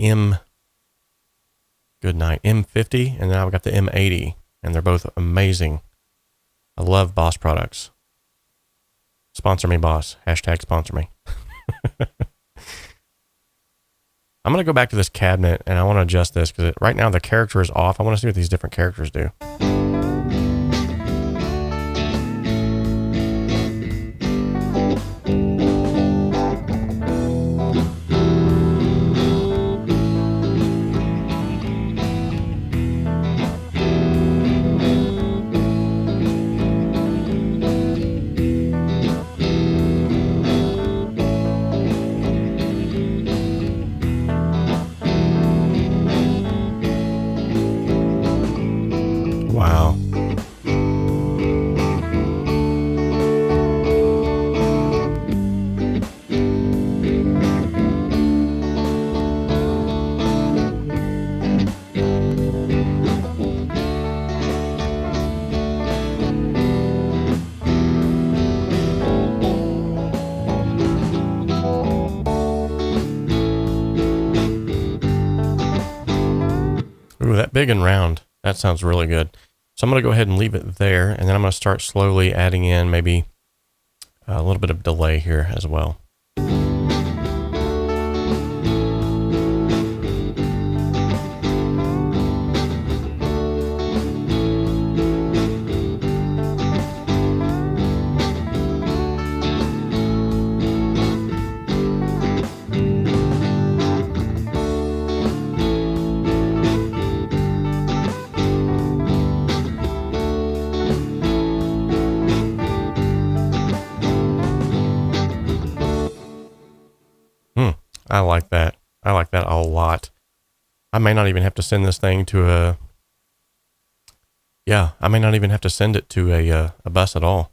M50, and then I've got the M80, and they're both amazing. I love Boss products. Sponsor me, Boss. Hashtag sponsor me. I'm going to go back to this cabinet, and I want to adjust this because right now the character is off. I want to see what these different characters do. Wow. Ooh, that big and round. That sounds really good. So I'm going to go ahead and leave it there, and then I'm going to start slowly adding in maybe a little bit of delay here as well. I like that. I like that a lot. I may not even have to send this thing to a... Yeah, I may not even have to send it to a bus at all.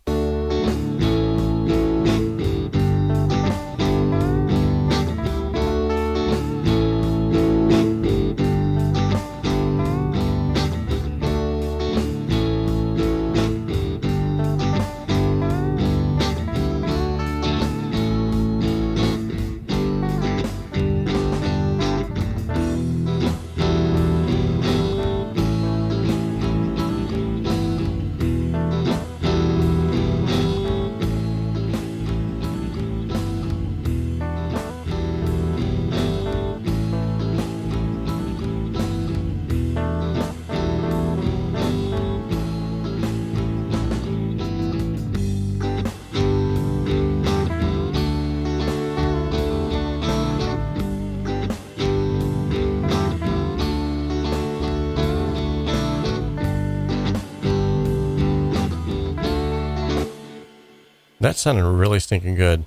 That sounded really stinking good.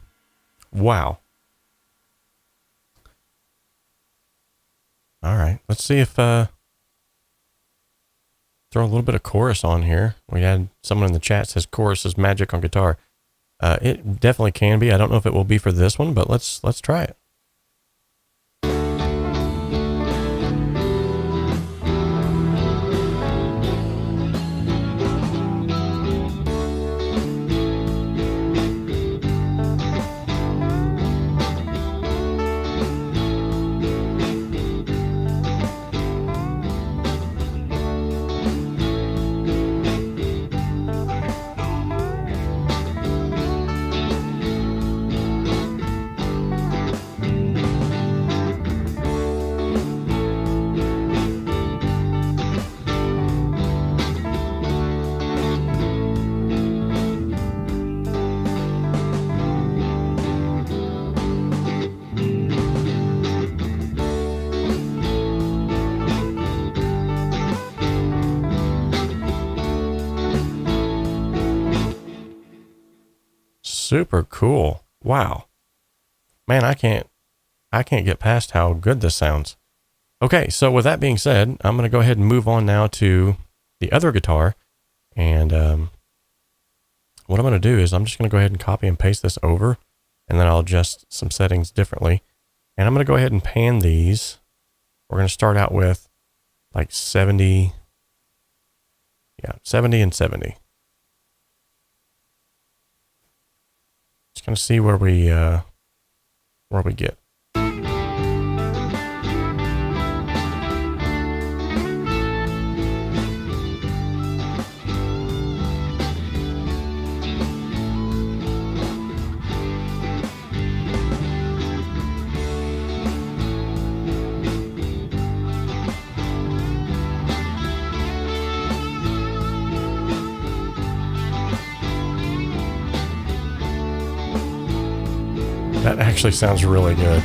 Wow. All right, let's see if throw a little bit of chorus on here. We had someone in the chat says chorus is magic on guitar. It definitely can be. I don't know if it will be for this one, but let's try it. Super cool. Wow. Man, I can't get past how good this sounds. Okay, so with that being said, I'm going to go ahead and move on now to the other guitar. And what I'm going to do is I'm just going to go ahead and copy and paste this over, and then I'll adjust some settings differently. And I'm going to go ahead and pan these. We're going to start out with like 70, Yeah, 70 and 70. Just kind of see where we get. That actually sounds really good.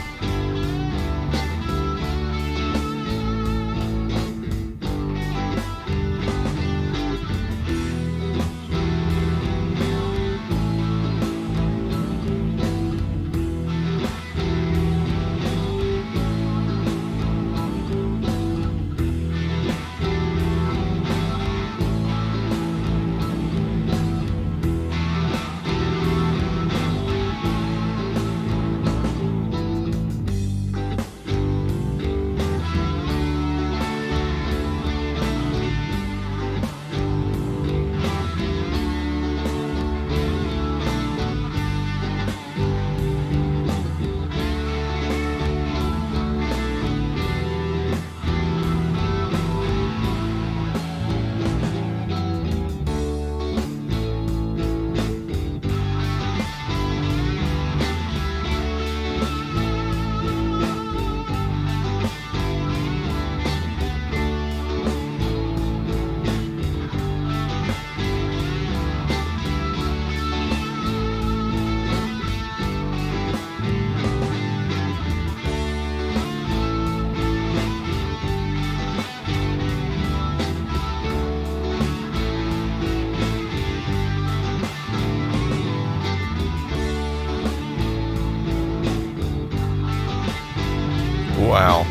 Wow.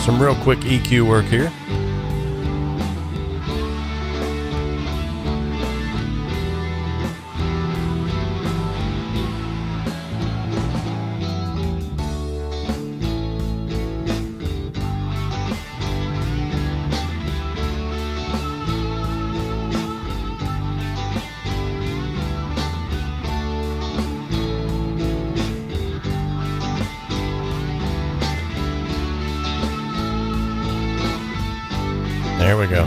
Some real quick EQ work here. There we go.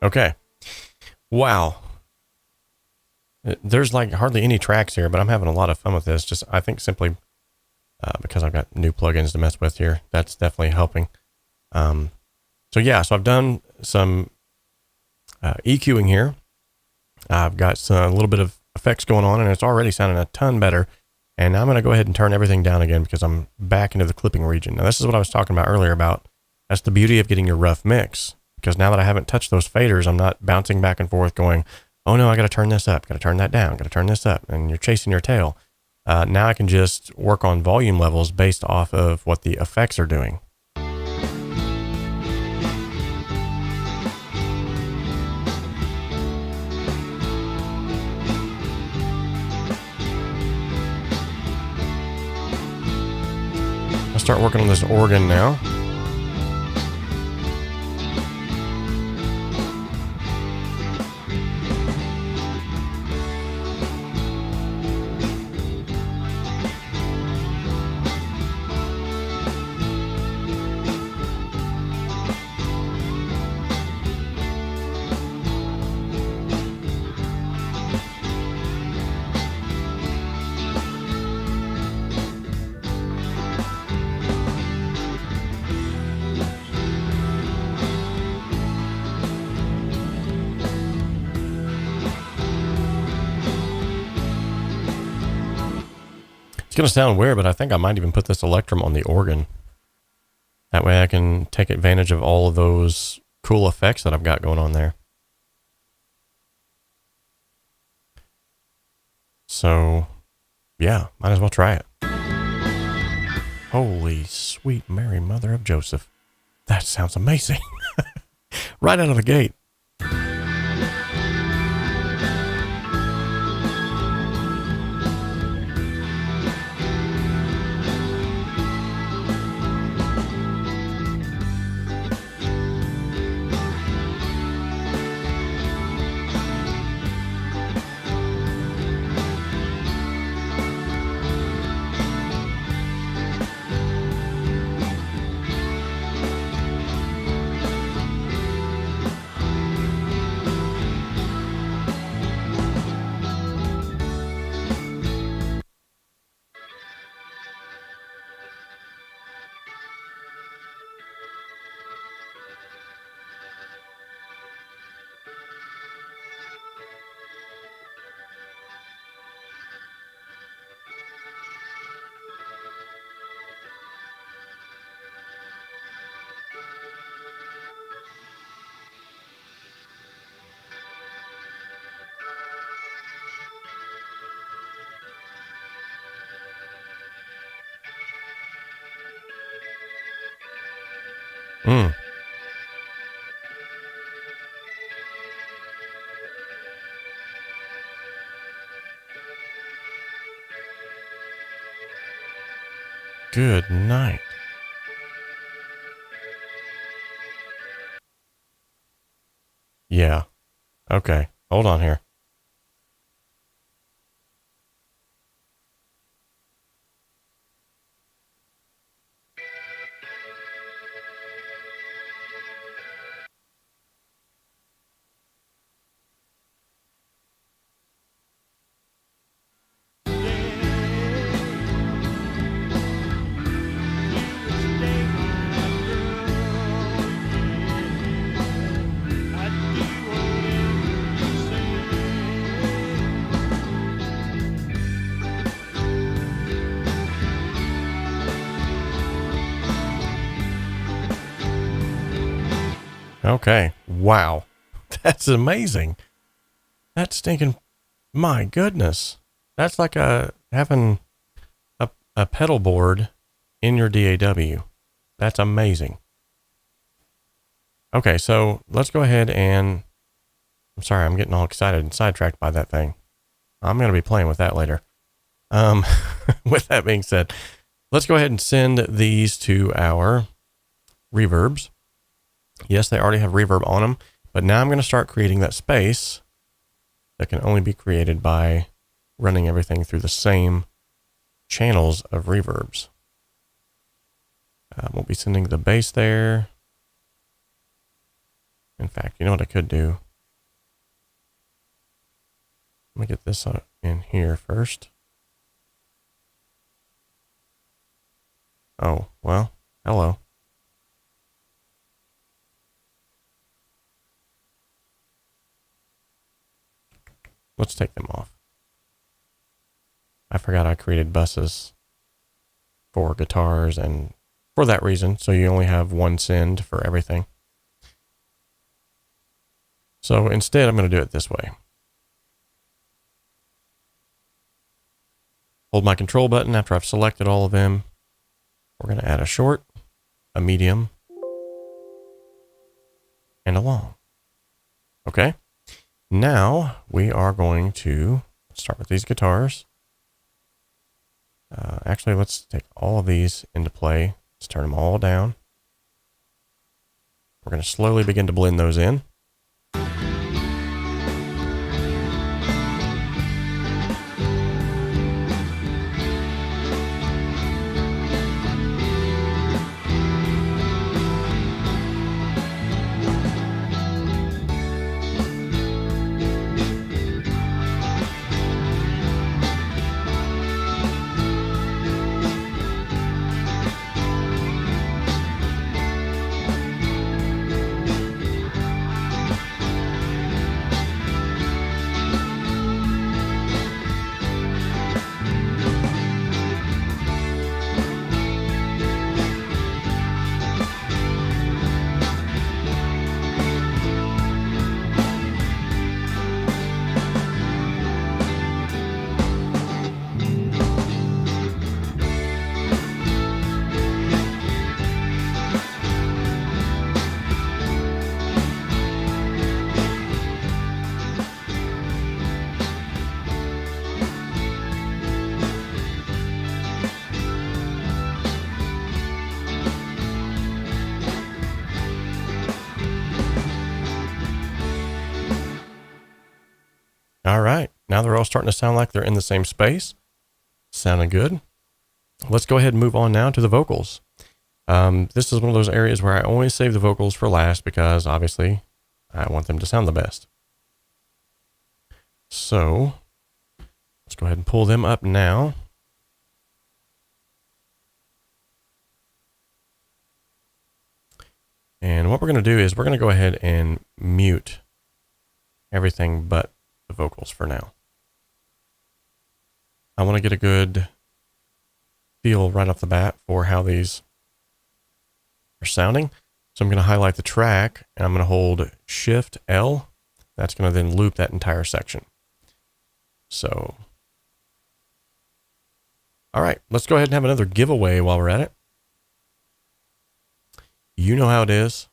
Okay. Wow. There's like hardly any tracks here, but I'm having a lot of fun with this. Just, I think simply because I've got new plugins to mess with here, that's definitely helping. So yeah, so I've done some EQing here. I've got a little bit of effects going on, and it's already sounding a ton better. And now I'm going to go ahead and turn everything down again because I'm back into the clipping region. Now, this is what I was talking about earlier about. That's the beauty of getting your rough mix. Because now that I haven't touched those faders, I'm not bouncing back and forth going, oh no, I got to turn this up, got to turn that down, got to turn this up, and you're chasing your tail. Now I can just work on volume levels based off of what the effects are doing. I'll start working on this organ now. It's going to sound weird, but I think I might even put this electrum on the organ. That way I can take advantage of all of those cool effects that I've got going on there. So, yeah, might as well try it. Holy sweet Mary, Mother of Joseph. That sounds amazing. Right out of the gate. Good night. Yeah. Okay. Hold on here. Okay. Wow. That's amazing. That's stinking, my goodness. That's like having a pedal board in your DAW. That's amazing. Okay, so let's go ahead and, I'm sorry, I'm getting all excited and sidetracked by that thing. I'm going to be playing with that later. With that being said, let's go ahead and send these to our reverbs. Yes, they already have reverb on them, but now I'm going to start creating that space that can only be created by running everything through the same channels of reverbs. We'll be sending the bass there. In fact, you know what I could do? Let me get this in here first. Oh, well, hello. Let's take them off. I forgot I created buses for guitars and for that reason. So you only have one send for everything. So instead, I'm going to do it this way. Hold my control button after I've selected all of them. We're going to add a short, a medium, and a long. Okay. Now we are going to start with these guitars. Actually, let's take all of these into play. Let's turn them all down. We're going to slowly begin to blend those in. All right. Now they're all starting to sound like they're in the same space. Sounding good. Let's go ahead and move on now to the vocals. This is one of those areas where I always save the vocals for last because obviously I want them to sound the best. So let's go ahead and pull them up now. And what we're going to do is we're going to go ahead and mute everything but the vocals for now. I want to get a good feel right off the bat for how these are sounding. So I'm going to highlight the track and I'm going to hold Shift L. That's going to then loop that entire section. So, all right, let's go ahead and have another giveaway while we're at it. You know how it is.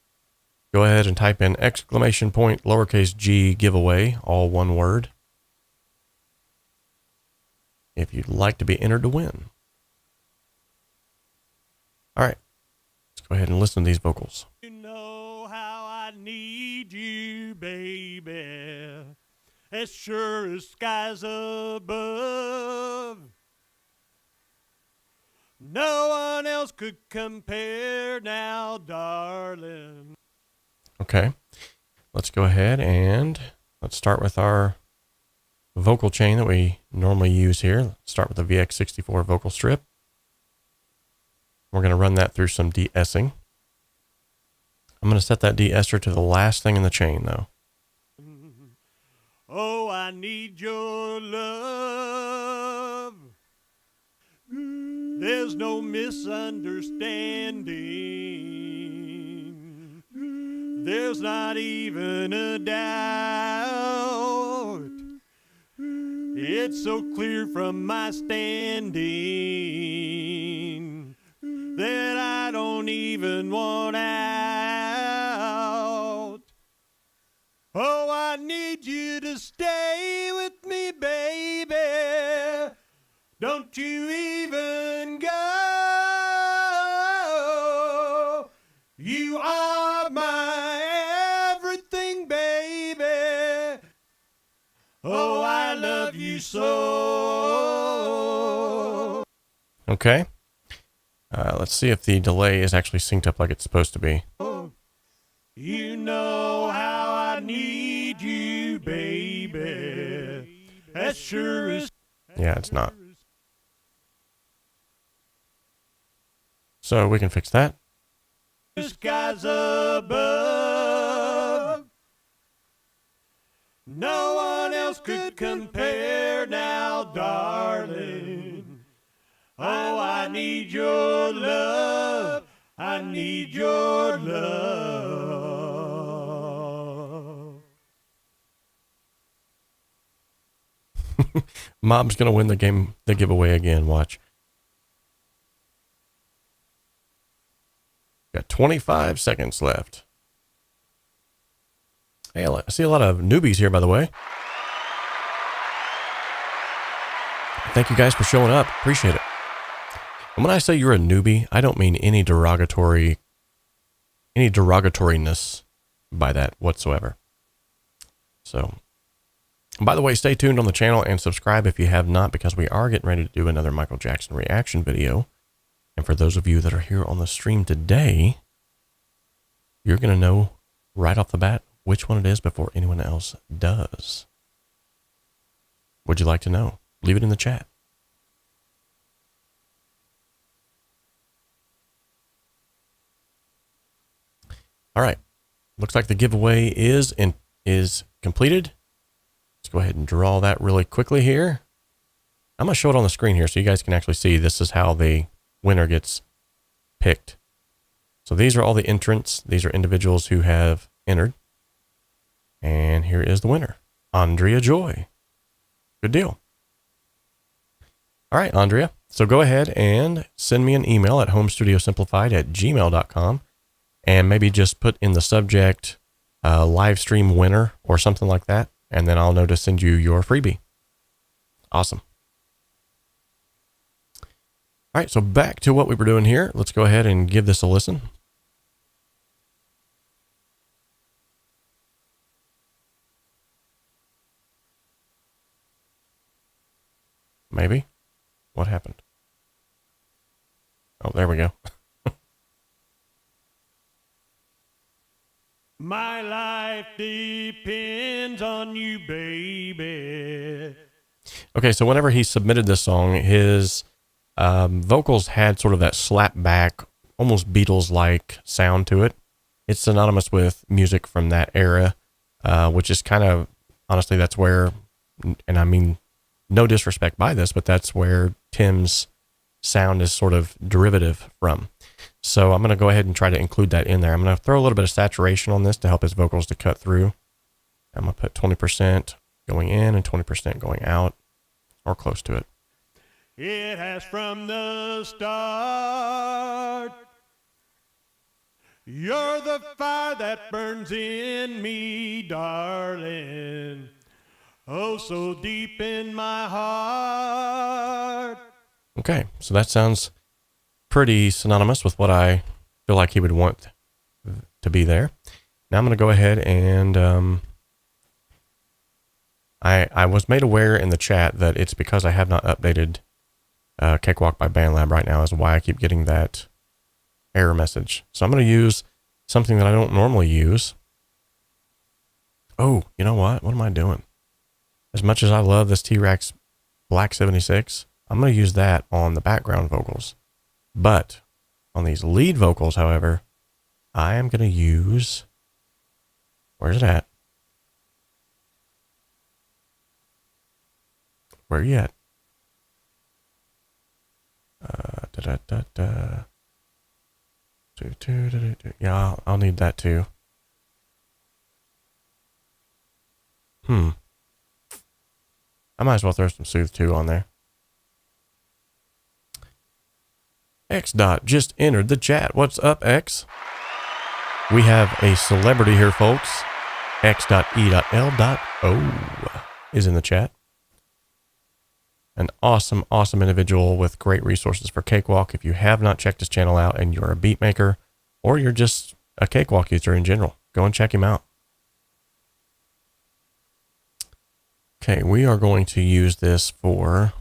Go ahead and type in ! _g giveaway, all one word, if you'd like to be entered to win. All right, let's go ahead and listen to these vocals. You know how I need you, baby, as sure as skies above. No one else could compare now, darling. Okay, let's go ahead and let's start with our vocal chain that we normally use here. Let's start with the VX64 vocal strip. We're going to run that through some de-essing. I'm going to set that de-esser to the last thing in the chain, though. Oh, I need your love. There's no misunderstanding. There's not even a doubt. It's so clear from my standing that I don't even want out. Oh, I need you to stay with me, baby. Don't you even go. You are my everything, baby. Oh, I love you so. Okay. Let's see if the delay is actually synced up like it's supposed to be. You know how I need you, baby. As sure as... Yeah, it's not. So we can fix that. The skies above. No one else could compare now, darling. Oh, I need your love. I need your love. Mom's going to win the giveaway again. Watch. Got 25 seconds left. Hey, I see a lot of newbies here, by the way. Thank you guys for showing up. Appreciate it. And when I say you're a newbie, I don't mean any derogatoriness by that whatsoever. So, by the way, stay tuned on the channel and subscribe if you have not, because we are getting ready to do another Michael Jackson reaction video. And for those of you that are here on the stream today, you're going to know right off the bat which one it is before anyone else does. Would you like to know? Leave it in the chat. All right. Looks like the giveaway is completed. Let's go ahead and draw that really quickly here. I'm going to show it on the screen here so you guys can actually see this is how the winner gets picked. So these are all the entrants. These are individuals who have entered. And here is the winner, Andrea Joy. Good deal. All right, Andrea. So go ahead and send me an email at homestudiosimplified@gmail.com and maybe just put in the subject live stream winner or something like that. And then I'll know to send you your freebie. Awesome. All right, so back to what we were doing here. Let's go ahead and give this a listen. maybe. What happened? Oh, there we go. My life depends on you, baby. Okay, so whenever he submitted this song, his vocals had sort of that slap back, almost Beatles-like sound to it. It's synonymous with music from that era, which is kind of, honestly, that's where, and I mean, no disrespect by this, but that's where Tim's sound is sort of derivative from. So I'm going to go ahead and try to include that in there. I'm going to throw a little bit of saturation on this to help his vocals to cut through. I'm going to put 20% going in and 20% going out, or close to it. It has from the start. You're the fire that burns in me, darling. Oh, so deep in my heart. Okay, so that sounds pretty synonymous with what I feel like he would want to be there. Now I'm going to go ahead and I was made aware in the chat that it's because I have not updated Cakewalk by BandLab right now is why I keep getting that error message. So I'm going to use something that I don't normally use. Oh, you know what? What am I doing? As much as I love this T-Rex Black 76, I'm going to use that on the background vocals. But on these lead vocals, however, I am going to use, where's it at? Where are you at? Yeah, I'll need that too. I might as well throw some Soothe 2 on there. X Dot just entered the chat. What's up, X? We have a celebrity here, folks. X.E.L.O is in the chat. An awesome, awesome individual with great resources for Cakewalk. If you have not checked his channel out and you're a beat maker or you're just a Cakewalk user in general, go and check him out. Okay, we are going to use this for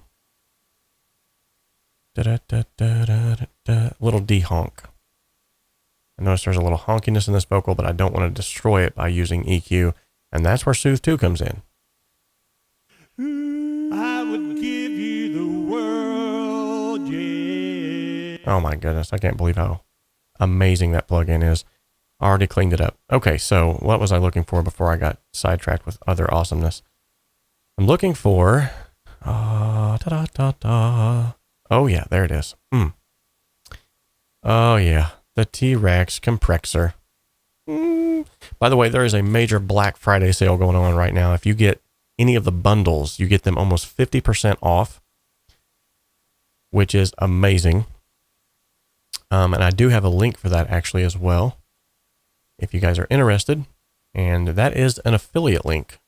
little de-honk. I notice there's a little honkiness in this vocal, but I don't want to destroy it by using EQ, and that's where Soothe 2 comes in. I would give you the world, yeah. Oh my goodness, I can't believe how amazing that plugin is. I already cleaned it up. Okay, so what was I looking for before I got sidetracked with other awesomeness? I'm looking for... Oh yeah, there it is. Oh yeah, the T-Rex compressor. By the way, there is a major Black Friday sale going on right now. If you get any of the bundles, you get them almost 50% off, which is amazing. And I do have a link for that actually as well, if you guys are interested. And that is an affiliate link.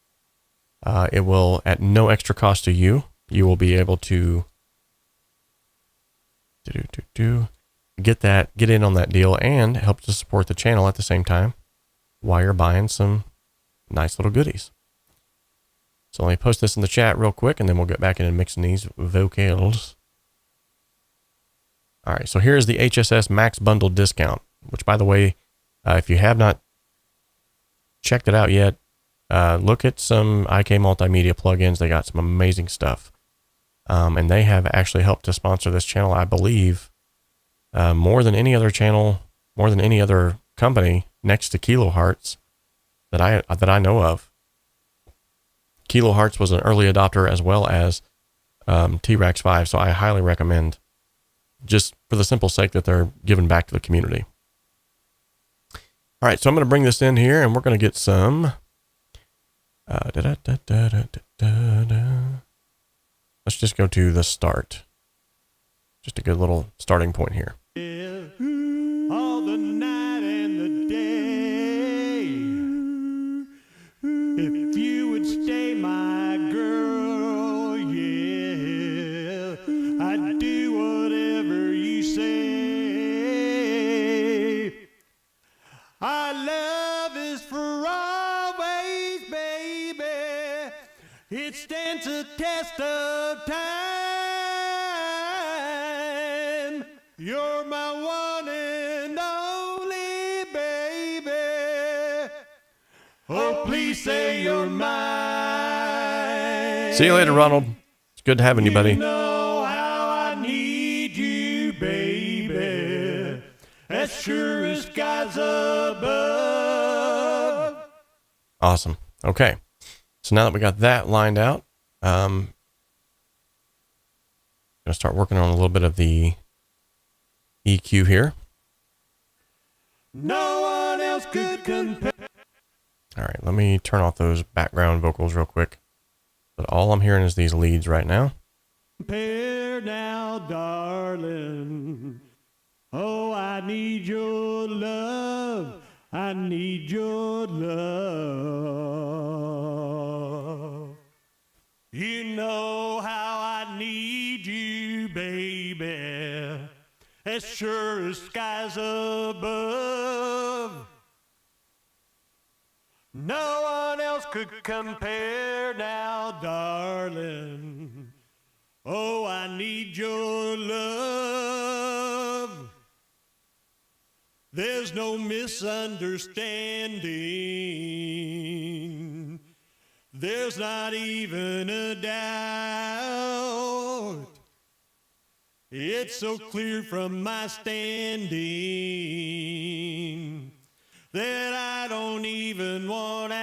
It will, at no extra cost to you, you will be able to get in on that deal and help to support the channel at the same time while you're buying some nice little goodies. So let me post this in the chat real quick and then we'll get back into mixing these vocals. All right, so here's the HSS Max Bundle discount, which by the way, if you have not checked it out yet, look at some IK Multimedia plugins. They got some amazing stuff. And they have actually helped to sponsor this channel, I believe, more than any other channel, more than any other company next to 𝗬𝗏 that I know of. 𝗬𝗏 was an early adopter as well as T-Rex 5, so I highly recommend, just for the simple sake that they're giving back to the community. All right, so I'm going to bring this in here, and we're going to get some... Let's just go to the start. Just a good little starting point here. All the night and the day. If you would stay my girl, yeah, I'd do whatever you say. Our love is for always, baby. It stands the test of time. You're my one and only baby. Oh, please say you're mine. See you later, Ronald. It's good having you, buddy. You know how I need you, baby. As sure as skies above. Awesome. Okay. So now that we got that lined out, I'm going to start working on a little bit of the EQ here. No one else could compare. All right, let me turn off those background vocals real quick. But all I'm hearing is these leads right now. Compare now, darling. Oh, I need your love. I need your love. You know how I need you, baby. As sure as skies above. No one else could compare now, darling. Oh, I need your love. There's no misunderstanding. There's not even a doubt. It's so clear from my standing that I don't even want out.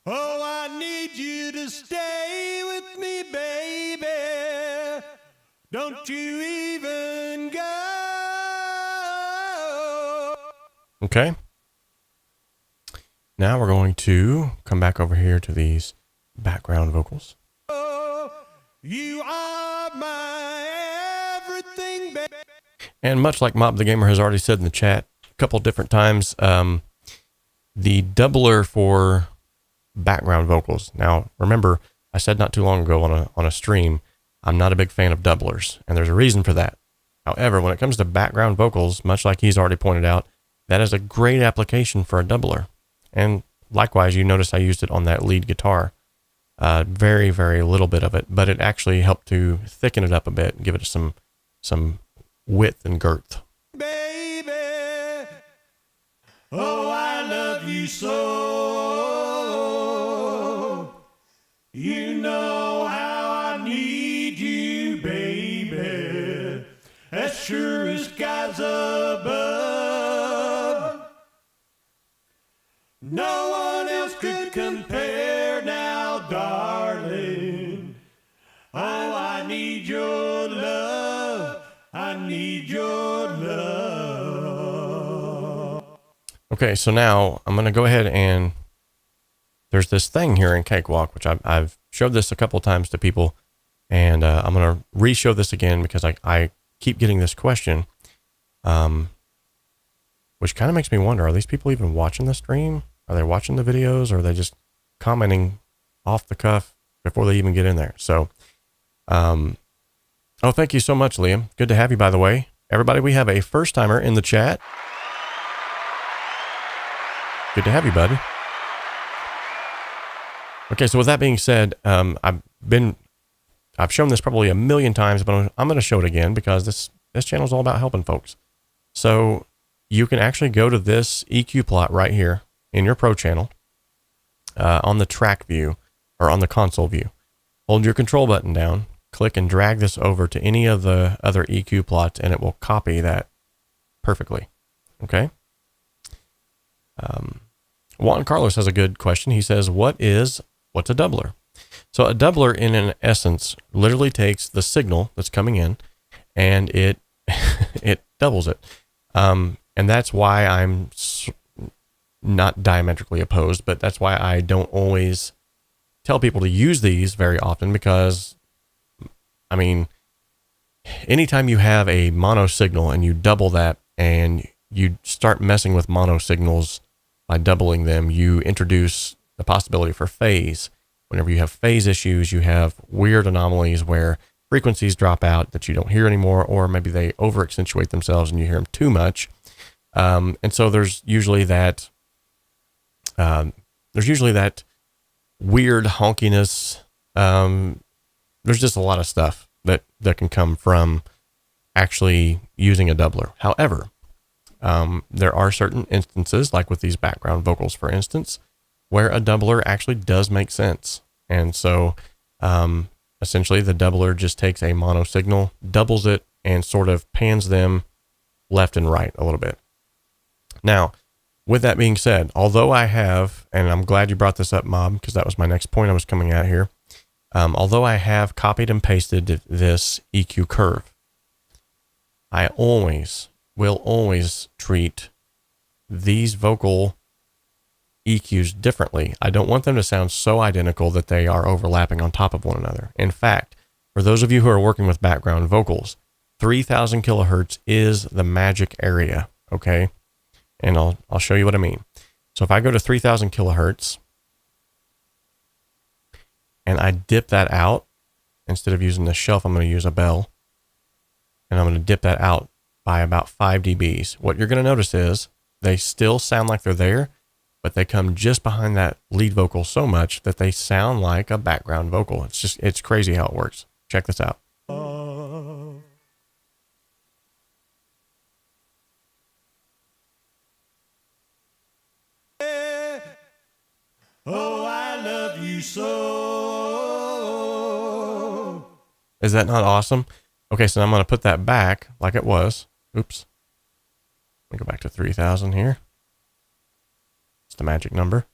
Oh, I need you to stay with me, baby. Don't you even go. Okay. Now we're going to come back over here to these background vocals. You are my everything, baby. And much like Mob the Gamer has already said in the chat a couple different times, the doubler for background vocals. Now, remember, I said not too long ago on a stream, I'm not a big fan of doublers, and there's a reason for that. However, when it comes to background vocals, much like he's already pointed out, that is a great application for a doubler. And likewise, you notice I used it on that lead guitar. Very, very little bit of it, but it actually helped to thicken it up a bit and give it some width and girth. Baby, oh, I love you so. You know how I need you, baby. As sure as skies above. No one else could compare now, darling. Oh, I need your love. I need your love. Okay, so now I'm going to go ahead and there's this thing here in Cakewalk, which I've showed this a couple of times to people, and I'm going to re-show this again because I keep getting this question, which kind of makes me wonder, are these people even watching the stream? Are they watching the videos, or are they just commenting off the cuff before they even get in there? So, oh, thank you so much, Liam. Good to have you, by the way. Everybody, we have a first-timer in the chat. Good to have you, buddy. Okay, so with that being said, I've shown this probably a million times, but I'm going to show it again because this channel is all about helping folks. So you can actually go to this EQ plot right here in your Pro channel on the track view or on the console view. Hold your control button down, click and drag this over to any of the other EQ plots, and it will copy that perfectly. Okay. Juan Carlos has a good question. He says, what's a doubler? So a doubler in an essence literally takes the signal that's coming in and it doubles it. And that's why I'm not diametrically opposed, but that's why I don't always tell people to use these very often, because I mean, anytime you have a mono signal and you double that and you start messing with mono signals by doubling them, you introduce the possibility for phase. Whenever you have phase issues, you have weird anomalies where frequencies drop out that you don't hear anymore, or maybe they over accentuate themselves and you hear them too much. And so there's usually that weird honkiness. There's just a lot of stuff that can come from actually using a doubler. However, there are certain instances, like with these background vocals, for instance, where a doubler actually does make sense. And so essentially the doubler just takes a mono signal, doubles it, and sort of pans them left and right a little bit. Now, with that being said, although I have, and I'm glad you brought this up, Mob, because that was my next point I was coming at here. Although I have copied and pasted this EQ curve, I will always treat these vocal EQs differently. I don't want them to sound so identical that they are overlapping on top of one another. In fact, for those of you who are working with background vocals, 3000 kilohertz is the magic area, okay? And I'll show you what I mean. So if I go to 3000 kilohertz and I dip that out, instead of using the shelf, I'm going to use a bell, and I'm going to dip that out by about 5 dBs. What you're going to notice is they still sound like they're there, but they come just behind that lead vocal so much that they sound like a background vocal. It's crazy how it works. Check this out. Oh, I love you so. Is that not awesome? Okay, so I'm going to put that back like it was. Oops. Let me go back to 3000 here. It's the magic number.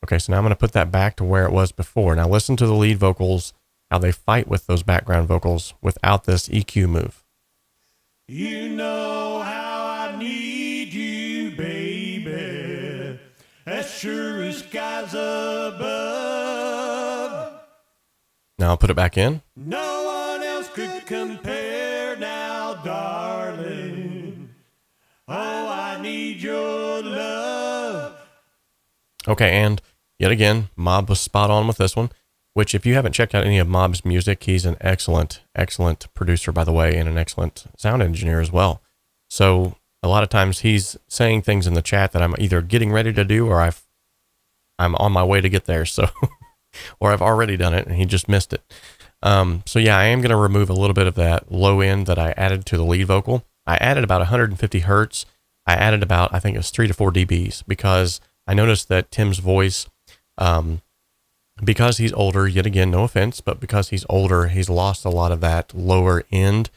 Okay, so now I'm going to put that back to where it was before. Now listen to the lead vocals, how they fight with those background vocals without this EQ move. You know how I need you, baby. As sure as skies above. Now I'll put it back in. No one else could compare now, darling. Oh, I need your love. Okay, and yet again, Mob was spot on with this one, which if you haven't checked out any of Mob's music, he's an excellent, excellent producer, by the way, and an excellent sound engineer as well. So a lot of times he's saying things in the chat that I'm either getting ready to do or I'm on my way to get there. So, or I've already done it and he just missed it. So yeah, I am going to remove a little bit of that low end that I added to the lead vocal. I added about 150 hertz. I added about, I think it was 3 to 4 dBs, because I noticed that Tim's voice, because he's older, yet again, no offense, but because he's older, he's lost a lot of that lower end,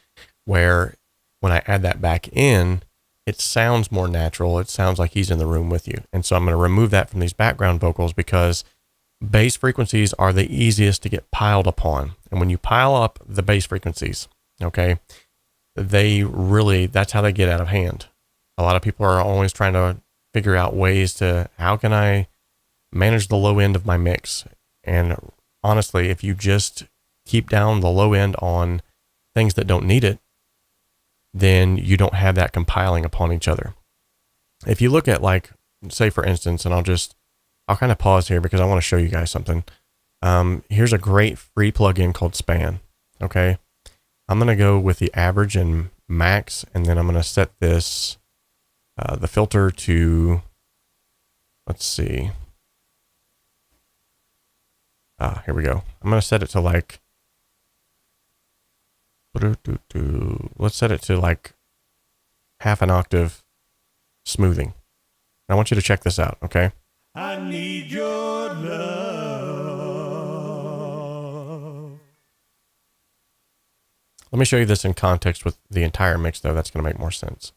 where when I add that back in, it sounds more natural. It sounds like he's in the room with you. And so I'm going to remove that from these background vocals, because bass frequencies are the easiest to get piled upon. And when you pile up the bass frequencies, okay, that's how they get out of hand. A lot of people are always trying to figure out ways to, how can I manage the low end of my mix? And honestly, if you just keep down the low end on things that don't need it, then you don't have that compiling upon each other. If you look at, like, say for instance, and I'll kind of pause here because I want to show you guys something. Here's a great free plugin called Span. Okay. I'm going to go with the average and max, and then I'm going to set this, the filter to, let's see. Here we go. I'm going to set it to like, let's set it to like half an octave smoothing. I want you to check this out, okay? I need your love. Let me show you this in context with the entire mix, though. That's going to make more sense.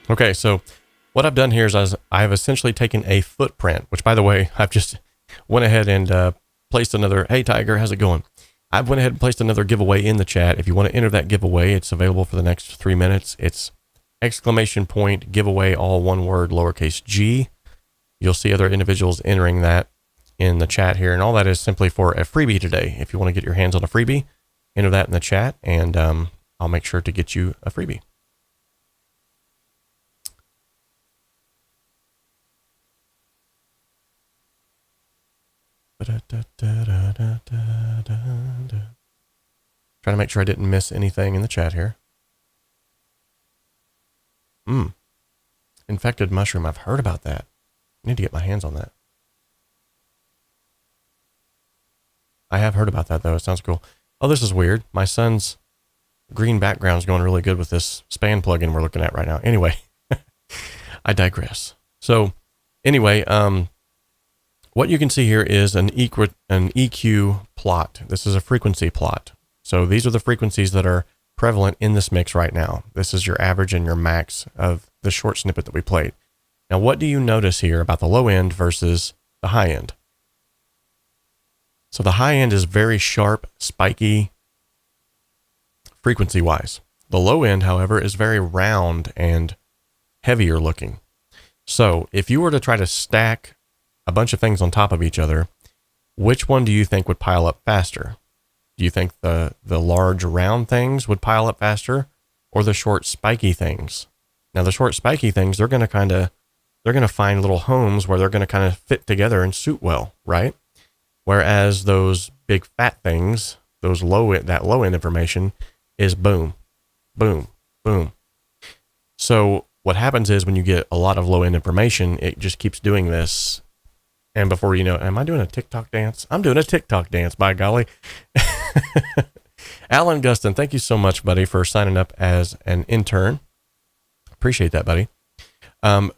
Okay, so what I've done here is I've essentially taken a footprint, which, by the way, I've just went ahead and placed another, hey Tiger, how's it going? I've went ahead and placed another giveaway in the chat. If you want to enter that giveaway, it's available for the next 3 minutes. It's !giveaway, all one word, lowercase g. You'll see other individuals entering that in the chat here. And all that is simply for a freebie today. If you want to get your hands on a freebie, enter that in the chat, and I'll make sure to get you a freebie. Trying to make sure I didn't miss anything in the chat here. Infected mushroom. I've heard about that. I need to get my hands on that. I have heard about that, though. It sounds cool. Oh, this is weird. My son's green background is going really good with this span plugin we're looking at right now. Anyway, I digress. So anyway, what you can see here is an EQ plot. This is a frequency plot. So these are the frequencies that are prevalent in this mix right now. This is your average and your max of the short snippet that we played. Now, what do you notice here about the low end versus the high end? So the high end is very sharp, spiky, frequency-wise. The low end, however, is very round and heavier looking. So if you were to try to stack a bunch of things on top of each other, which one do you think would pile up faster? Do you think the large round things would pile up faster, or the short spiky things? Now the short spiky things, they're going to find little homes where they're going to kind of fit together and suit well, right? Whereas those big fat things, that low end information is boom, boom, boom. So what happens is when you get a lot of low end information, it just keeps doing this. And before you know, am I doing a TikTok dance? I'm doing a TikTok dance, by golly. Alan Gustin, thank you so much, buddy, for signing up as an intern. Appreciate that, buddy.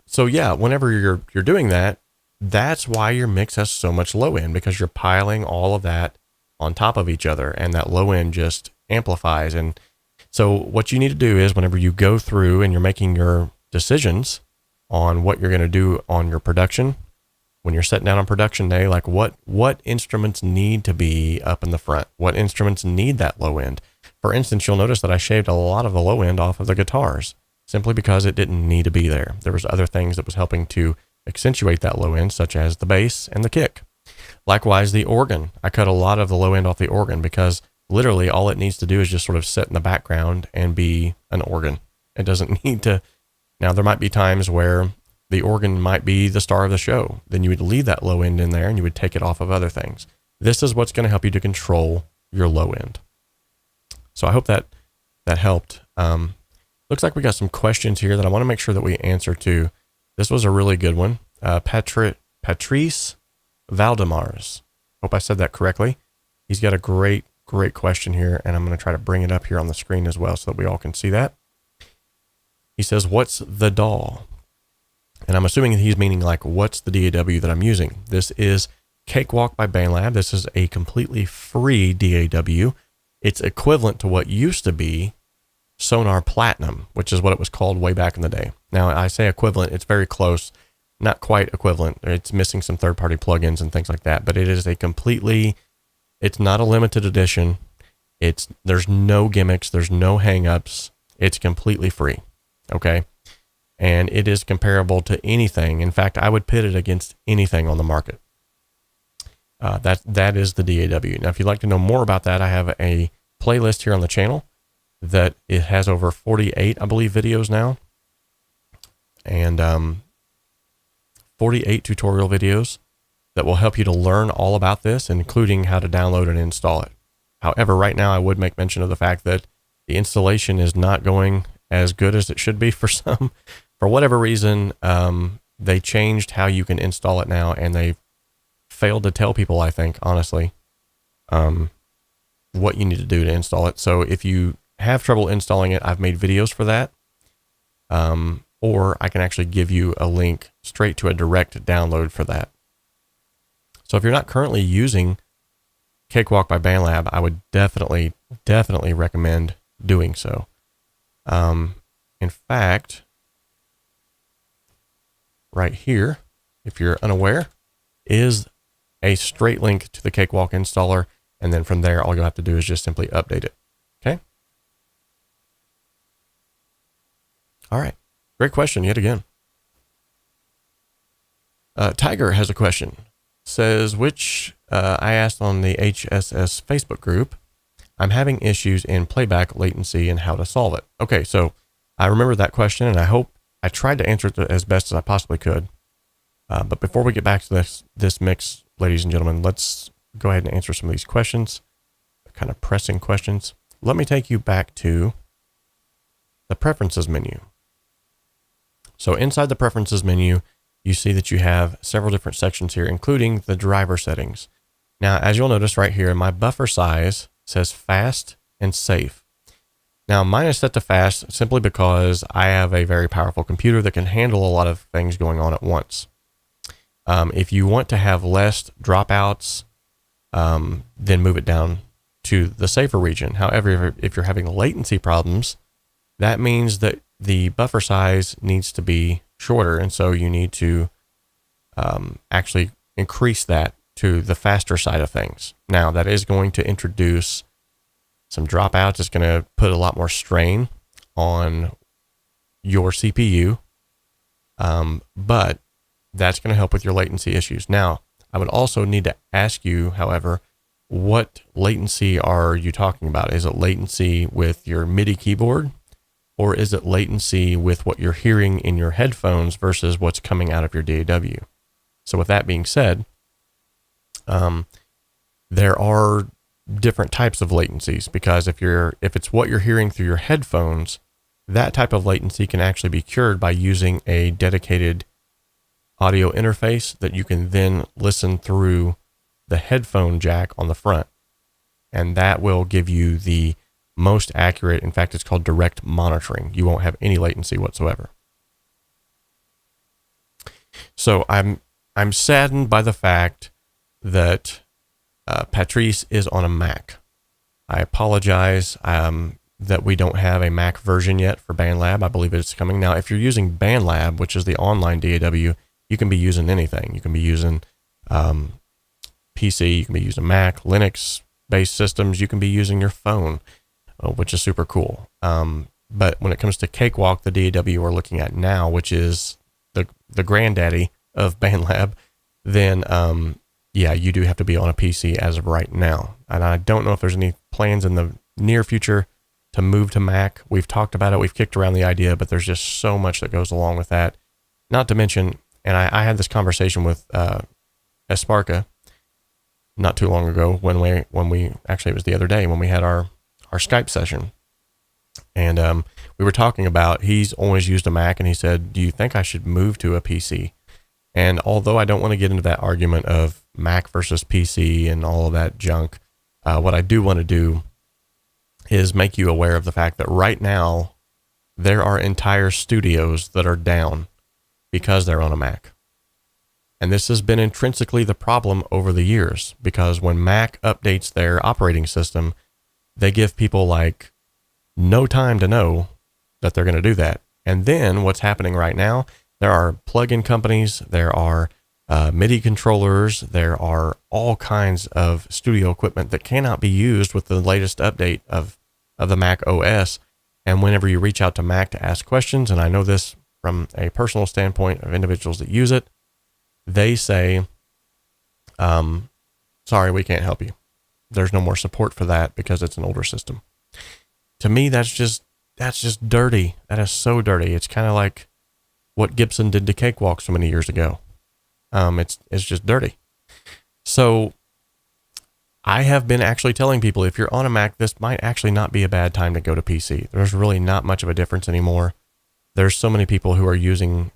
So yeah, whenever you're doing that, that's why your mix has so much low end, because you're piling all of that on top of each other, and that low end just amplifies. And so what you need to do is whenever you go through and you're making your decisions on what you're going to do on your production, when you're sitting down on production day, like what instruments need to be up in the front? What instruments need that low end? For instance, you'll notice that I shaved a lot of the low end off of the guitars simply because it didn't need to be there. There was other things that was helping to accentuate that low end, such as the bass and the kick. Likewise, the organ. I cut a lot of the low end off the organ because literally all it needs to do is just sort of sit in the background and be an organ. It doesn't need to. Now, there might be times where the organ might be the star of the show. Then you would leave that low end in there and you would take it off of other things. This is what's going to help you to control your low end. So I hope that helped. Looks like we got some questions here that I want to make sure that we answer to. This was a really good one. Patrice Valdemars. Hope I said that correctly. He's got a great question here, and I'm going to try to bring it up here on the screen as well so that we all can see that. He says, what's the DAW? And I'm assuming that he's meaning like, what's the DAW that I'm using? This is Cakewalk by BandLab. This is a completely free DAW. It's equivalent to what used to be Sonar Platinum, which is what it was called way back in the day. Now, I say equivalent, it's very close, not quite equivalent. It's missing some third-party plugins and things like that, but it is a completely, it's not a limited edition. There's no gimmicks, there's no hang-ups. It's completely free, okay? And it is comparable to anything. In fact, I would pit it against anything on the market. That is the DAW. Now, if you'd like to know more about that, I have a playlist here on the channel that it has over 48, I believe, videos now, and 48 tutorial videos that will help you to learn all about this, including how to download and install it. However, right now I would make mention of the fact that the installation is not going as good as it should be for some. For whatever reason, they changed how you can install it now, and they failed to tell people, I think, honestly, what you need to do to install it. So if you have trouble installing it, I've made videos for that. Or I can actually give you a link straight to a direct download for that. So if you're not currently using Cakewalk by BandLab, I would definitely recommend doing so. In fact, right here, if you're unaware, is a straight link to the Cakewalk installer. And then from there, all you'll have to do is just simply update it. Okay. All right. Great question yet again. Tiger has a question. Says, I asked on the HSS Facebook group, I'm having issues in playback latency and how to solve it. Okay, so I remember that question, and I hope I tried to answer it as best as I possibly could. But before we get back to this mix, ladies and gentlemen, let's go ahead and answer some of these questions, kind of pressing questions. Let me take you back to the preferences menu. So inside the preferences menu, you see that you have several different sections here, including the driver settings. Now, as you'll notice right here, my buffer size says fast and safe. Now, mine is set to fast simply because I have a very powerful computer that can handle a lot of things going on at once. If you want to have less dropouts, then move it down to the safer region. However, if you're having latency problems, that means that the buffer size needs to be shorter, and so you need to actually increase that to the faster side of things. Now, that is going to introduce some dropouts. It's going to put a lot more strain on your CPU, but that's going to help with your latency issues. Now, I would also need to ask you, however, what latency are you talking about? Is it latency with your MIDI keyboard, or is it latency with what you're hearing in your headphones versus what's coming out of your DAW? So with that being said, there are different types of latencies, because if it's what you're hearing through your headphones, that type of latency can actually be cured by using a dedicated audio interface that you can then listen through the headphone jack on the front. And that will give you the most accurate, in fact, it's called direct monitoring. You won't have any latency whatsoever. So I'm saddened by the fact that Patrice is on a Mac. I apologize that we don't have a Mac version yet for BandLab. I believe it's coming. Now, if you're using BandLab, which is the online DAW, you can be using anything. You can be using PC, you can be using Mac, Linux-based systems, you can be using your phone, which is super cool. But when it comes to Cakewalk, the DAW we're looking at now, which is the granddaddy of BandLab, then yeah, you do have to be on a PC as of right now. And I don't know if there's any plans in the near future to move to Mac. We've talked about it, we've kicked around the idea, but there's just so much that goes along with that. Not to mention, and I had this conversation with 𝗬𝗏 not too long ago when we actually, it was the other day when we had our Skype session. And we were talking about, he's always used a Mac, and he said, do you think I should move to a PC? And although I don't want to get into that argument of Mac versus PC and all of that junk, what I do want to do is make you aware of the fact that right now there are entire studios that are down because they're on a Mac. And this has been intrinsically the problem over the years, because when Mac updates their operating system, they give people like no time to know that they're going to do that. And then what's happening right now, there are plug-in companies, there are MIDI controllers, there are all kinds of studio equipment that cannot be used with the latest update of the Mac OS. And whenever you reach out to Mac to ask questions, and I know this from a personal standpoint of individuals that use it, they say, sorry, we can't help you. There's no more support for that because it's an older system. To me, that's just dirty. That is so dirty. It's kind of like what Gibson did to Cakewalk so many years ago. It's just dirty. So I have been actually telling people, if you're on a Mac, this might actually not be a bad time to go to PC. There's really not much of a difference anymore. There's so many people who are using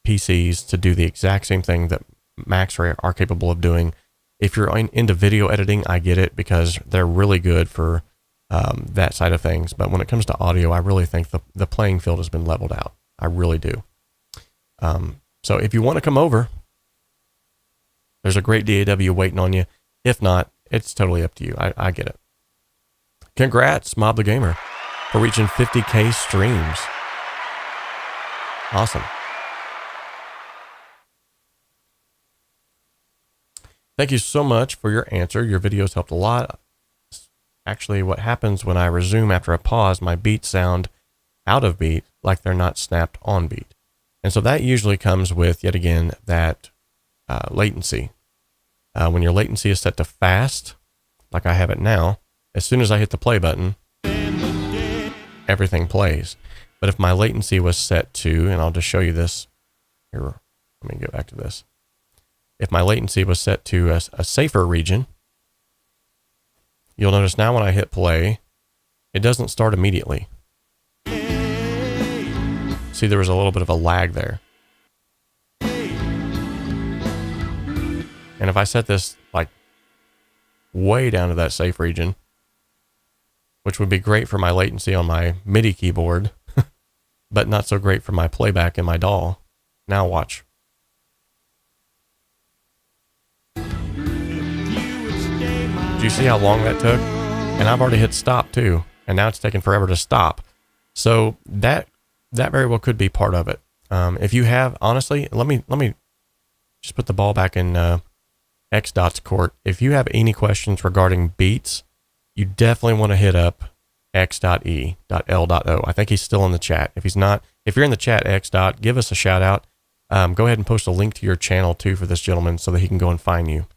PCs to do the exact same thing that Macs are capable of doing. If you're into video editing, I get it, because they're really good for that side of things. But when it comes to audio, I really think the playing field has been leveled out. I really do. So if you want to come over, there's a great DAW waiting on you. If not, it's totally up to you. I get it. Congrats, Mob the Gamer, for reaching 50K streams. Awesome. Thank you so much for your answer. Your videos helped a lot. Actually, what happens when I resume after a pause, my beats sound out of beat like they're not snapped on beat. And so that usually comes with, yet again, that latency. When your latency is set to fast, like I have it now, as soon as I hit the play button, everything plays. But if my latency was set to, and I'll just show you this here, let me get back to this. If my latency was set to a safer region, you'll notice now when I hit play, it doesn't start immediately. See, there was a little bit of a lag there. And if I set this like way down to that safe region, which would be great for my latency on my MIDI keyboard, but not so great for my playback in my DAW. Now watch. Do you see how long that took? And I've already hit stop too, and now it's taking forever to stop. So that very well could be part of it. If you have, honestly, let me just put the ball back in 𝗏𝗏's court. If you have any questions regarding beats, you definitely want to hit up 𝗏𝗏. I think he's still in the chat. If he's not, if you're in the chat, 𝗏, give us a shout out. Go ahead and post a link to your channel too for this gentleman so that he can go and find you.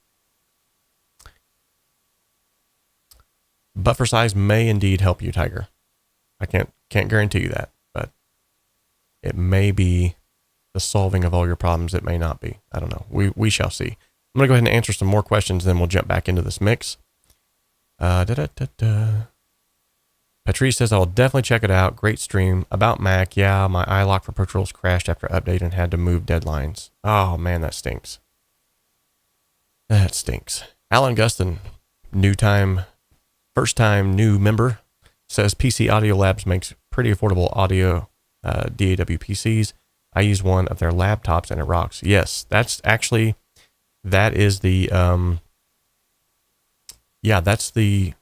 Buffer size may indeed help you, Tiger. I can't guarantee you that, but it may be the solving of all your problems. It may not be. I don't know. We shall see. I'm going to go ahead and answer some more questions, then we'll jump back into this mix. Patrice says, I'll definitely check it out. Great stream. About Mac, yeah, my iLock for Pro Tools crashed after update and had to move deadlines. Oh, man, that stinks. That stinks. Alan Gustin, first time new member, says PC Audio Labs makes pretty affordable audio DAW PCs. I use one of their laptops and it rocks. Yes, that's actually, that is the, that's the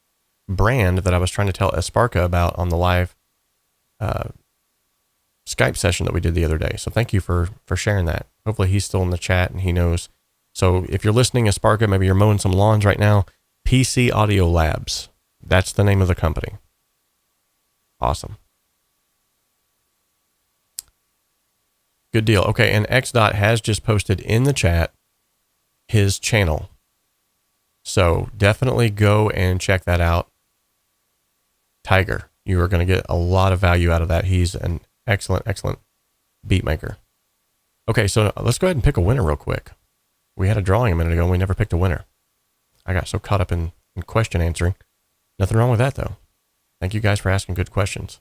brand that I was trying to tell 𝗬𝗏 about on the live Skype session that we did the other day. So thank you for sharing that. Hopefully he's still in the chat and he knows. So if you're listening, 𝗬𝗏, maybe you're mowing some lawns right now, PC Audio Labs. That's the name of the company. Awesome. Good deal. Okay, and 𝗏𝗏 has just posted in the chat his channel. So definitely go and check that out. Tiger, you are going to get a lot of value out of that. He's an excellent, excellent beat maker. Okay, so let's go ahead and pick a winner real quick. We had a drawing a minute ago and we never picked a winner. I got so caught up in question answering. Nothing wrong with that, though. Thank you guys for asking good questions.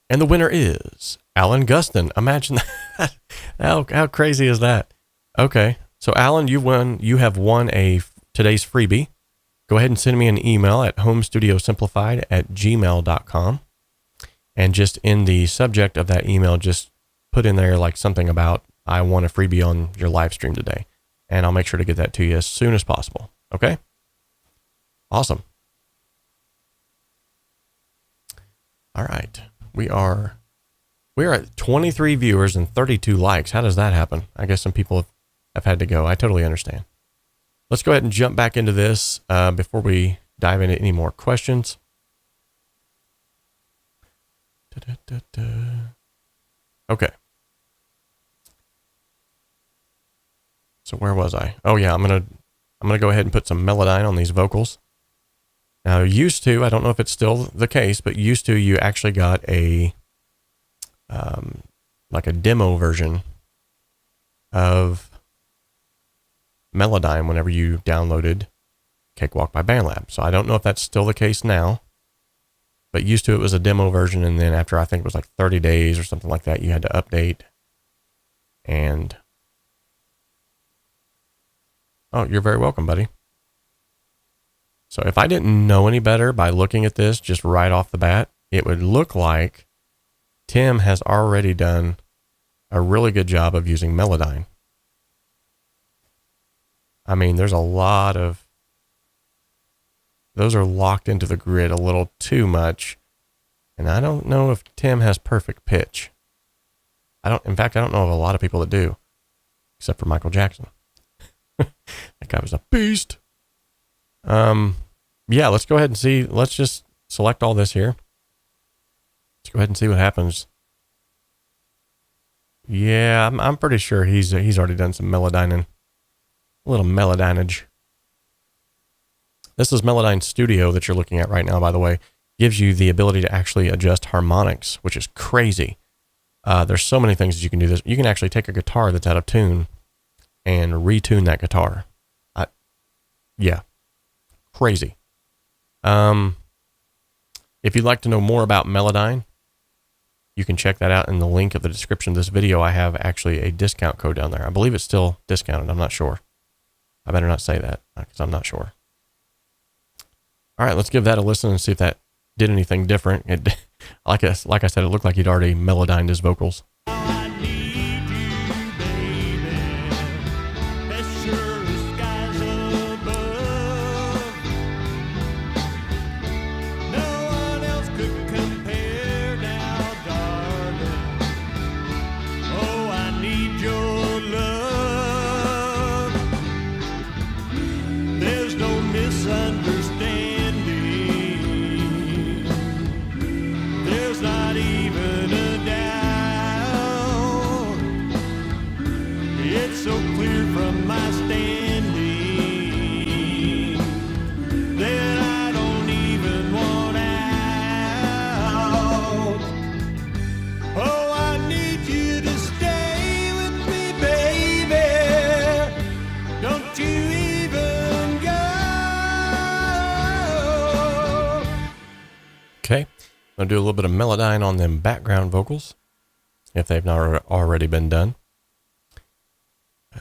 And the winner is Alan Gustin. Imagine that. How crazy is that? Okay, so Alan, you have won today's freebie. Go ahead and send me an email at homestudiosimplified@gmail.com. And just in the subject of that email, just put in there like something about, I won a freebie on your live stream today. And I'll make sure to get that to you as soon as possible. Okay? Awesome. All right. We are at 23 viewers and 32 likes. How does that happen? I guess some people have had to go. I totally understand. Let's go ahead and jump back into this before we dive into any more questions. Okay. So where was I? Oh yeah, I'm gonna go ahead and put some Melodyne on these vocals. Now, used to, I don't know if it's still the case, but used to, you actually got a like a demo version of Melodyne whenever you downloaded Cakewalk by BandLab. So I don't know if that's still the case now, but used to it was a demo version, and then after I think it was like 30 days or something like that, you had to update. And oh, you're very welcome, buddy. So if I didn't know any better by looking at this just right off the bat, it would look like Tim has already done a really good job of using Melodyne. I mean, there's a lot of, those are locked into the grid a little too much. And I don't know if Tim has perfect pitch. In fact, I don't know of a lot of people that do, except for Michael Jackson. That guy was a beast. Yeah, let's go ahead and see. Let's just select all this here. Let's go ahead and see what happens. Yeah, I'm pretty sure he's already done some melodyning. A little melodynage. This is Melodyne Studio that you're looking at right now, by the way. Gives you the ability to actually adjust harmonics, which is crazy. There's so many things that you can do this. You can actually take a guitar that's out of tune and retune that guitar. Yeah, crazy. If you'd like to know more about Melodyne, you can check that out in the link of the description of this video. I have actually a discount code down there. I believe it's still discounted. I'm not sure. I better not say that because I'm not sure. All right, let's give that a listen and see if that did anything different. It, like I said, it looked like he'd already melodyned his vocals. So clear from my standing that I don't even want out. Oh, I need you to stay with me, baby. Don't you even go. Okay, I'll do a little bit of Melodyne on them background vocals if they've not already been done.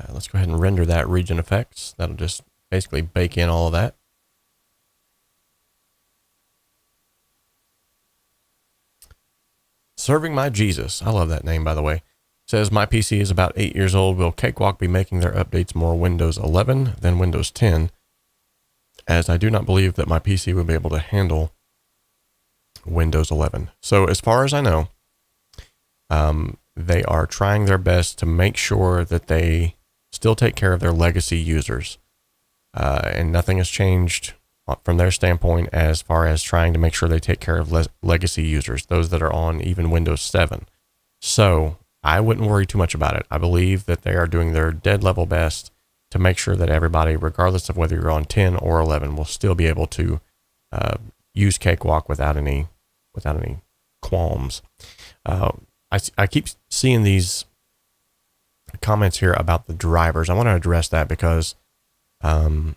Let's go ahead and render that region effects. That'll just basically bake in all of that. Serving My Jesus. I love that name, by the way. Says, my PC is about 8 years old. Will Cakewalk be making their updates more Windows 11 than Windows 10? As I do not believe that my PC will be able to handle Windows 11. So as far as I know, they are trying their best to make sure that they still take care of their legacy users. And nothing has changed from their standpoint as far as trying to make sure they take care of legacy users, those that are on even Windows 7. So I wouldn't worry too much about it. I believe that they are doing their dead level best to make sure that everybody, regardless of whether you're on 10 or 11, will still be able to use Cakewalk without any qualms. I keep seeing these comments here about the drivers. I want to address that because, let's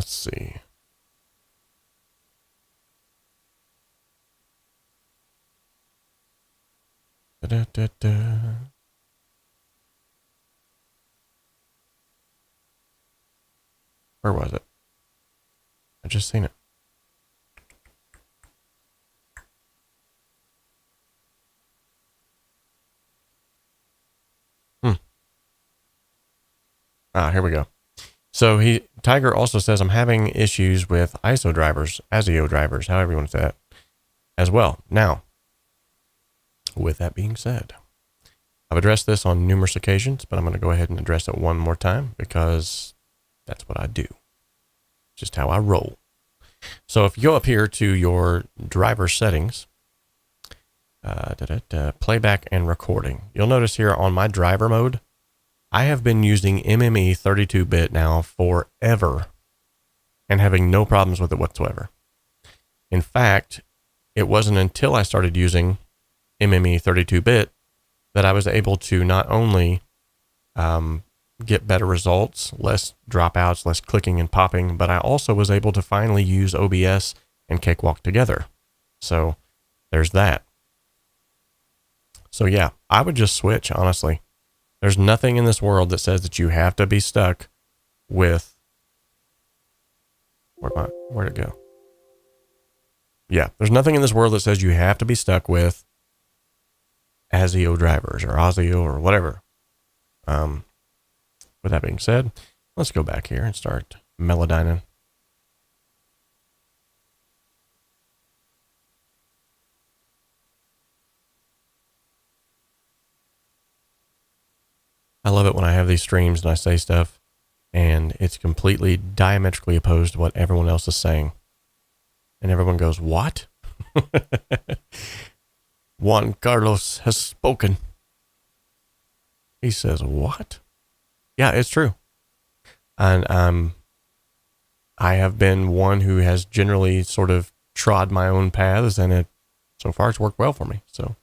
see. Where was it? I just seen it. Here we go. So Tiger also says, I'm having issues with ISO drivers, ASIO drivers, however you want to say that, as well. Now, with that being said, I've addressed this on numerous occasions, but I'm going to go ahead and address it one more time because that's what I do. Just how I roll. So if you go up here to your driver settings, playback and recording, you'll notice here on my driver mode, I have been using MME 32-bit now forever and having no problems with it whatsoever. In fact, it wasn't until I started using MME 32-bit that I was able to not only get better results, less dropouts, less clicking and popping, but I also was able to finally use OBS and Cakewalk together. So there's that. So yeah, I would just switch, honestly. There's nothing in this world that says that you have to be stuck with, where'd it go? Yeah, there's nothing in this world that says you have to be stuck with ASIO drivers or ASIO or whatever. With that being said, let's go back here and start melodyning. I love it when I have these streams and I say stuff and it's completely diametrically opposed to what everyone else is saying. And everyone goes, what? Juan Carlos has spoken. He says, what? Yeah, it's true. And I have been one who has generally sort of trod my own paths, and so far it's worked well for me. So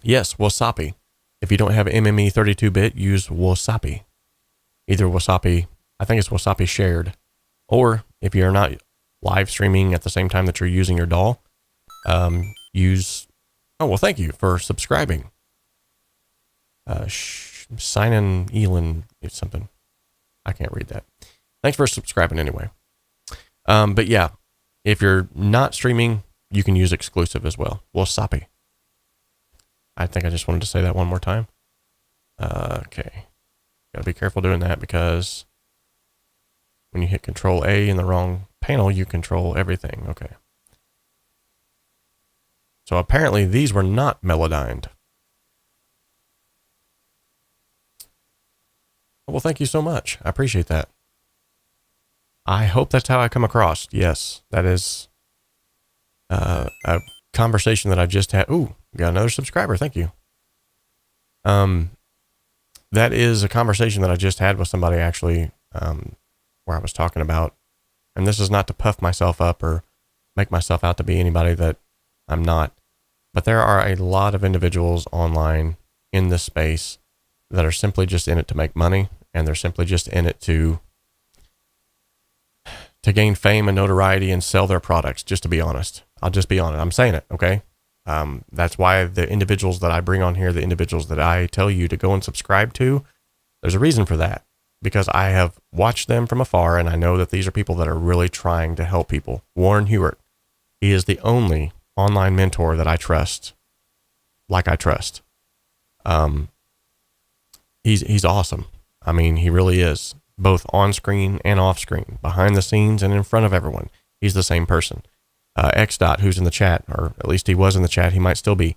yes, 𝗧𝗏. If you don't have MME 32-bit, use 𝗧𝗏. Either 𝗧𝗏, I think it's 𝗚𝗵𝐴 shared, or if you're not live streaming at the same time that you're using your DAW, use, oh, well, thank you for subscribing. Sign in Elin, it's something. I can't read that. Thanks for subscribing anyway. But yeah, if you're not streaming, you can use exclusive as well. 𝗧𝗏. I think I just wanted to say that one more time. Okay. Gotta be careful doing that, because when you hit Control A in the wrong panel, you control everything. Okay. So apparently these were not melodined. Well, thank you so much. I appreciate that. I hope that's how I come across. Yes, that is a conversation that I just had. Ooh, got another subscriber. Thank you. That is a conversation that I just had with somebody, actually, where I was talking about, and this is not to puff myself up or make myself out to be anybody that I'm not, but there are a lot of individuals online in this space that are simply just in it to make money, and they're simply just in it to gain fame and notoriety and sell their products, just to be honest. I'll just be honest. I'm saying it, okay? That's why the individuals that I bring on here, the individuals that I tell you to go and subscribe to, there's a reason for that, because I have watched them from afar, and I know that these are people that are really trying to help people. Warren Hewart, he is the only online mentor that I trust, like I trust. He's awesome. I mean, he really is, both on screen and off screen, behind the scenes and in front of everyone. He's the same person. 𝗏𝗏, who's in the chat, or at least he was in the chat, he might still be.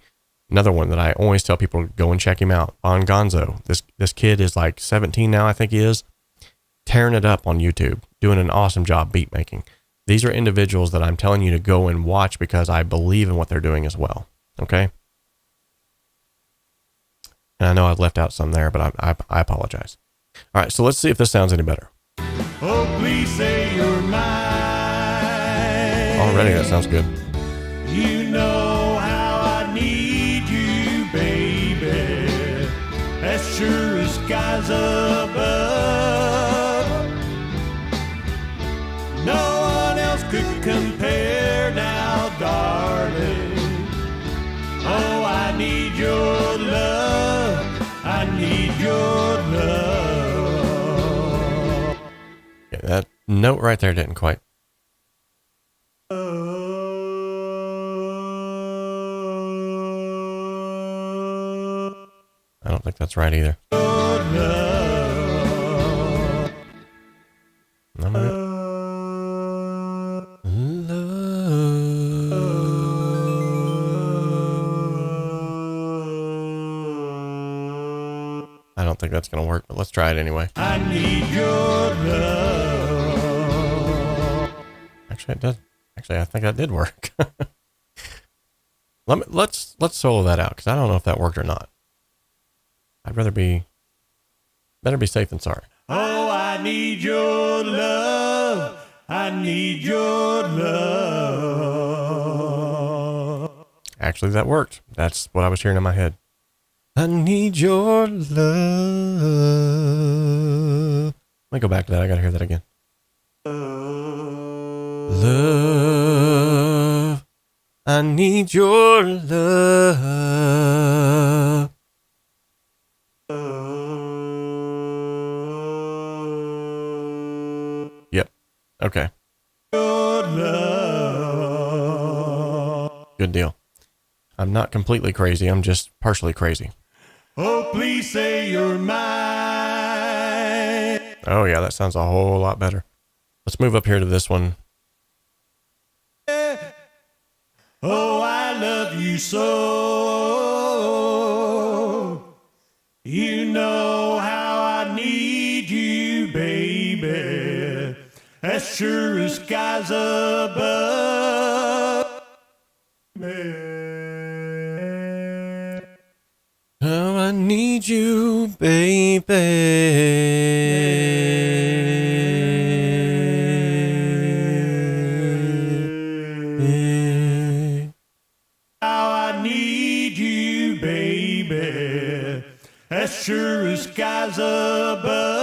Another one that I always tell people to go and check him out. 𝗏𝗏. This kid is like 17 now, I think he is, tearing it up on YouTube, doing an awesome job beat making. These are individuals that I'm telling you to go and watch, because I believe in what they're doing as well. Okay. And I know I've left out some there, but I apologize. All right, so let's see if this sounds any better. Oh, please say you're mine. Already, that sounds good. You know how I need you, baby. As sure as skies above. No one else could compare now, darling. Oh, I need your love. I need your love. Yeah, that note right there didn't quite. I don't think that's right either. I don't think that's going to work, but let's try it anyway. I need your love. Actually, it does. Actually, I think that did work. Let's solo that out, because I don't know if that worked or not. I'd better be safe than sorry. Oh, I need your love. I need your love. Actually, that worked. That's what I was hearing in my head. I need your love. Let me go back to that. I got to hear that again. Love. I need your love. Yep. Okay. Good deal. I'm not completely crazy. I'm just partially crazy. Oh, please say you're mine. Oh, yeah, that sounds a whole lot better. Let's move up here to this one. Oh, I love you so. You know how I need you, baby. As as sure as skies above. Oh, I need you, baby. How I need you, baby, as sure as skies above.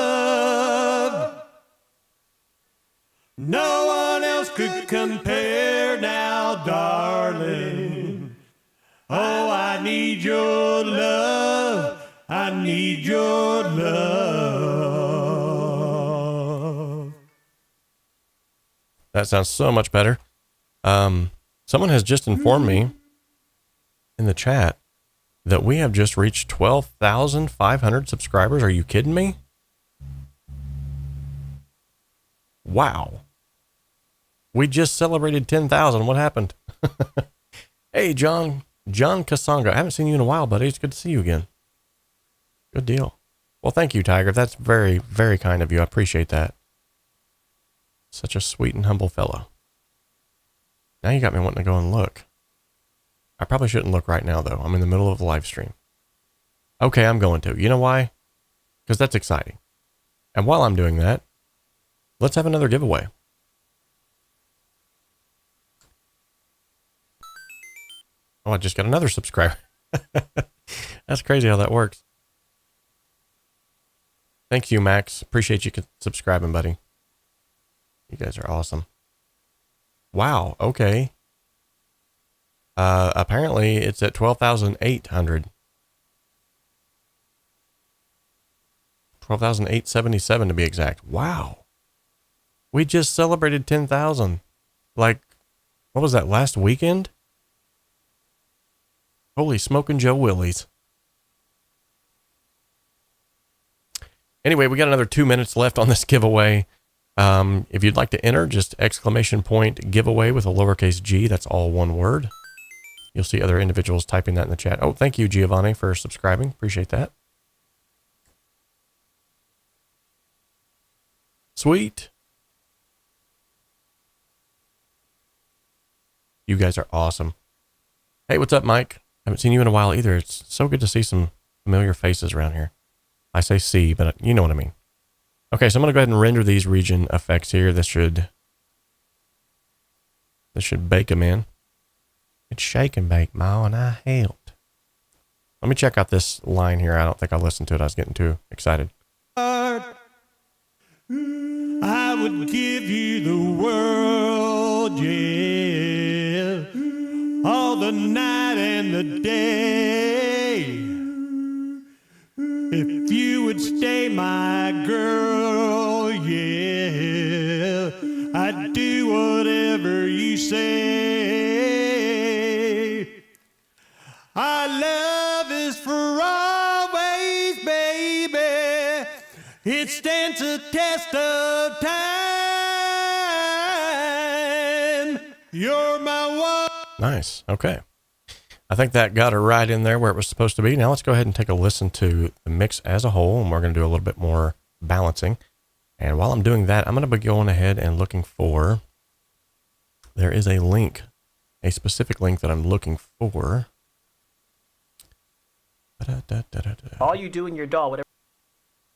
No one else could compare now, darling. Oh, I need your love. I need your love. That sounds so much better. Someone has just informed me in the chat that we have just reached 12,500 subscribers. Are you kidding me? Wow. We just celebrated 10,000. What happened? Hey, John Kasanga. I haven't seen you in a while, buddy. It's good to see you again. Good deal. Well, thank you, Tiger. That's very, very kind of you. I appreciate that. Such a sweet and humble fellow. Now you got me wanting to go and look. I probably shouldn't look right now, though. I'm in the middle of the live stream. Okay, I'm going to. You know why? Because that's exciting. And while I'm doing that, let's have another giveaway. Oh, I just got another subscriber. That's crazy how that works. Thank you, Max. Appreciate you subscribing, buddy. You guys are awesome. Wow. Okay. Apparently it's at 12,800. 12,877 to be exact. Wow. We just celebrated 10,000. Like, what was that, last weekend? Holy smoking Joe Willies. Anyway, we got another 2 minutes left on this giveaway. If you'd like to enter, just !giveaway with a lowercase g. That's all one word. You'll see other individuals typing that in the chat. Oh, thank you, Giovanni, for subscribing. Appreciate that. Sweet. You guys are awesome. Hey, what's up, Mike? Haven't seen you in a while either. It's so good to see some familiar faces around here. I say see, but you know what I mean. Okay, so I'm going to go ahead and render these region effects here. This should bake them in. It's shake and bake, Ma, and I helped. Let me check out this line here. I don't think I listened to it. I was getting too excited. I would give you the world, yeah, all the night and the day. If you would stay my girl, yeah, I'd do whatever you say. Our love is for always, baby. It stands the test of time. You're my one. Nice. Okay. I think that got her right in there where it was supposed to be. Now let's go ahead and take a listen to the mix as a whole, and we're going to do a little bit more balancing. And while I'm doing that, I'm going to be going ahead and looking for, there is a link, a specific link that I'm looking for. All you do in your DAW, whatever.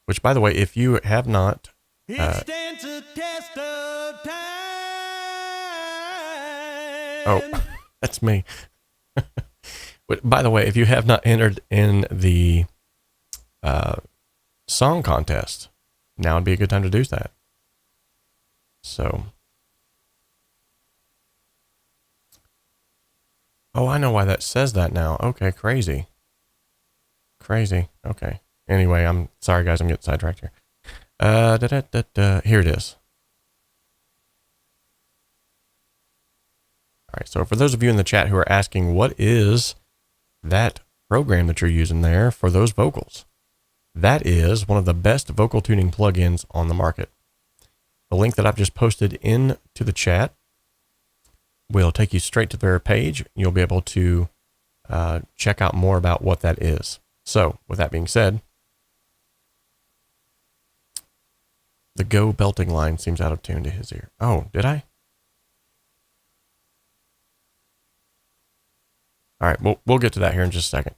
Which, by the way, if you have not, It stands the test of time. oh, that's me. By the way, if you have not entered in the song contest, now would be a good time to do that. So, oh, I know why that says that now. Okay, crazy. Okay. Anyway, I'm sorry, guys. I'm getting sidetracked here. Here it is. All right. So for those of you in the chat who are asking, what is that program that you're using there for those vocals? That is one of the best vocal tuning plugins on the market. The link that I've just posted into the chat will take you straight to their page. You'll be able to check out more about what that is. So with that being said, The Go belting line seems out of tune to his ear. Oh, did I? All right, we'll get to that here in just a second.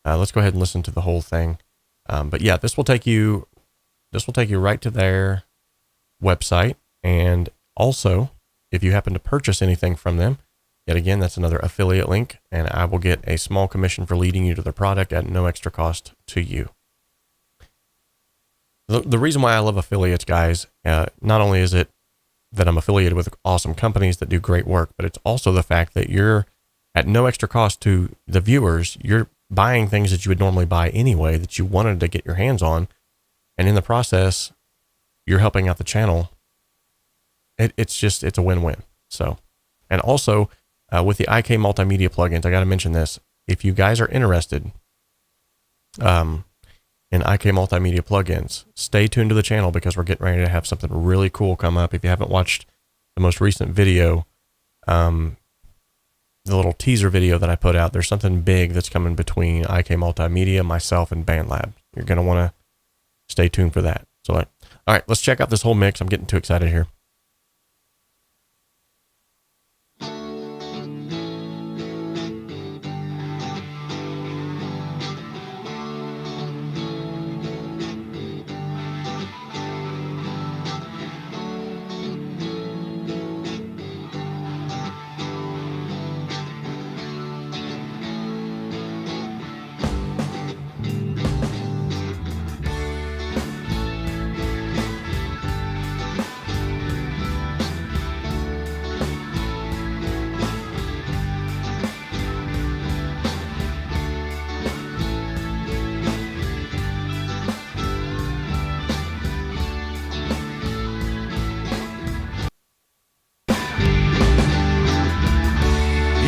Let's go ahead and listen to the whole thing. But yeah, this will take you right to their website. And also, if you happen to purchase anything from them, yet again, that's another affiliate link, and I will get a small commission for leading you to the product at no extra cost to you. The reason why I love affiliates, guys, not only is it that I'm affiliated with awesome companies that do great work, but it's also the fact that you're at no extra cost to the viewers. You're buying things that you would normally buy anyway that you wanted to get your hands on. And in the process, you're helping out the channel. It's a win-win. So, and also with the IK multimedia plugins, I got to mention this. If you guys are interested in IK multimedia plugins, stay tuned to the channel because we're getting ready to have something really cool come up. If you haven't watched the most recent video, the little teaser video that I put out, there's something big that's coming between IK multimedia, myself, and BandLab. You're going to want to stay tuned for that. So, all right, let's check out this whole mix. I'm getting too excited here.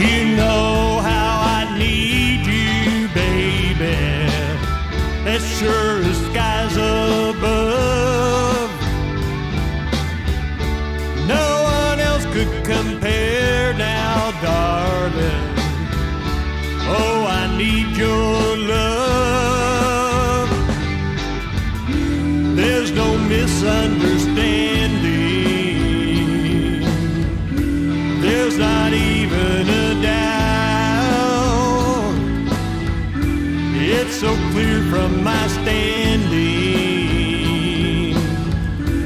You know how I need you, baby. As sure as skies above. No one else could compare now, darling. Oh, I need your love. There's no misunderstanding. There's not even a doubt. It's so clear from my standing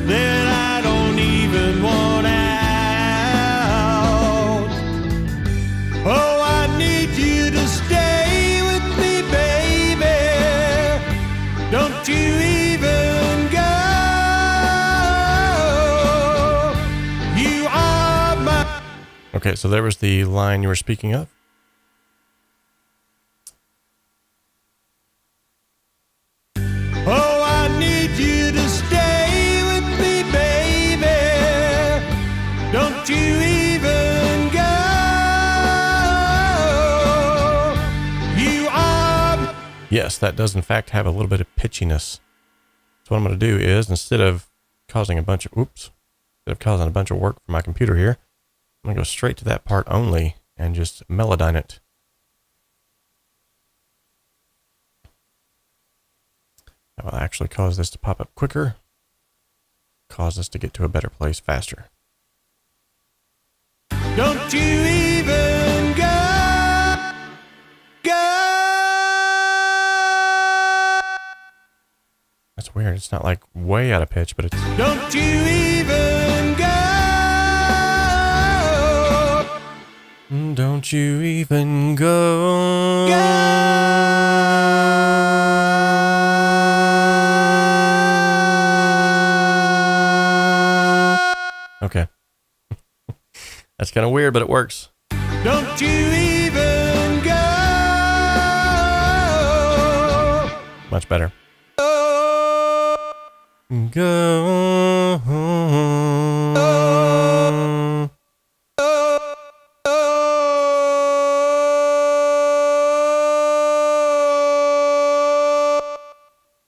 that I don't even want out. Oh, I need you to stay with me, baby. Don't you even go. You are my... Okay, so there was the line you were speaking of. Oh, I need you to stay with me, baby. Don't you even go. You are... Yes, that does in fact have a little bit of pitchiness. So what I'm going to do is, instead of causing a bunch of work for my computer here, I'm going to go straight to that part only and just melodyne it. That will actually cause this to pop up quicker, cause us to get to a better place faster. Don't you even go. That's weird. It's not like way out of pitch, but it's... Don't you even go. Don't you even go. Okay. That's kind of weird, but it works. Don't you even go. Much better. Go.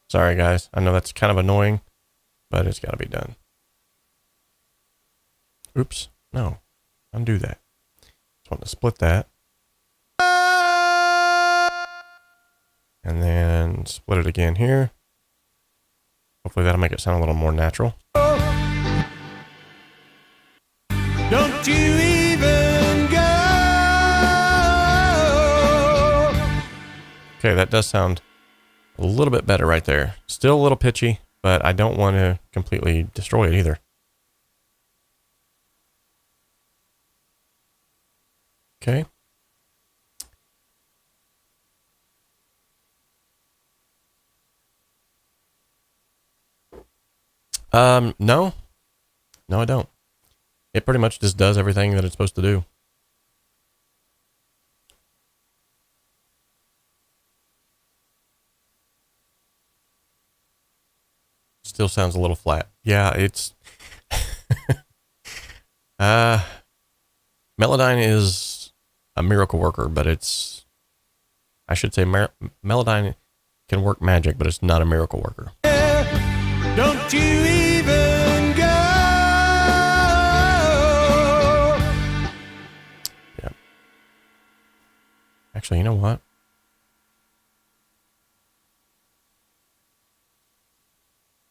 Sorry, guys. I know that's kind of annoying, but it's got to be done. Oops. No. Undo that. Just want to split that. And then split it again here. Hopefully that'll make it sound a little more natural. Oh, Don't you even go. Okay, that does sound a little bit better right there. Still a little pitchy, but I don't want to completely destroy it either. Okay. No. No, I don't. It pretty much just does everything that it's supposed to do. Still sounds a little flat. Yeah, it's Melodyne is a miracle worker, but it's, I should say Melodyne can work magic, but it's not a miracle worker. Don't you even go. Yeah. Actually, you know what?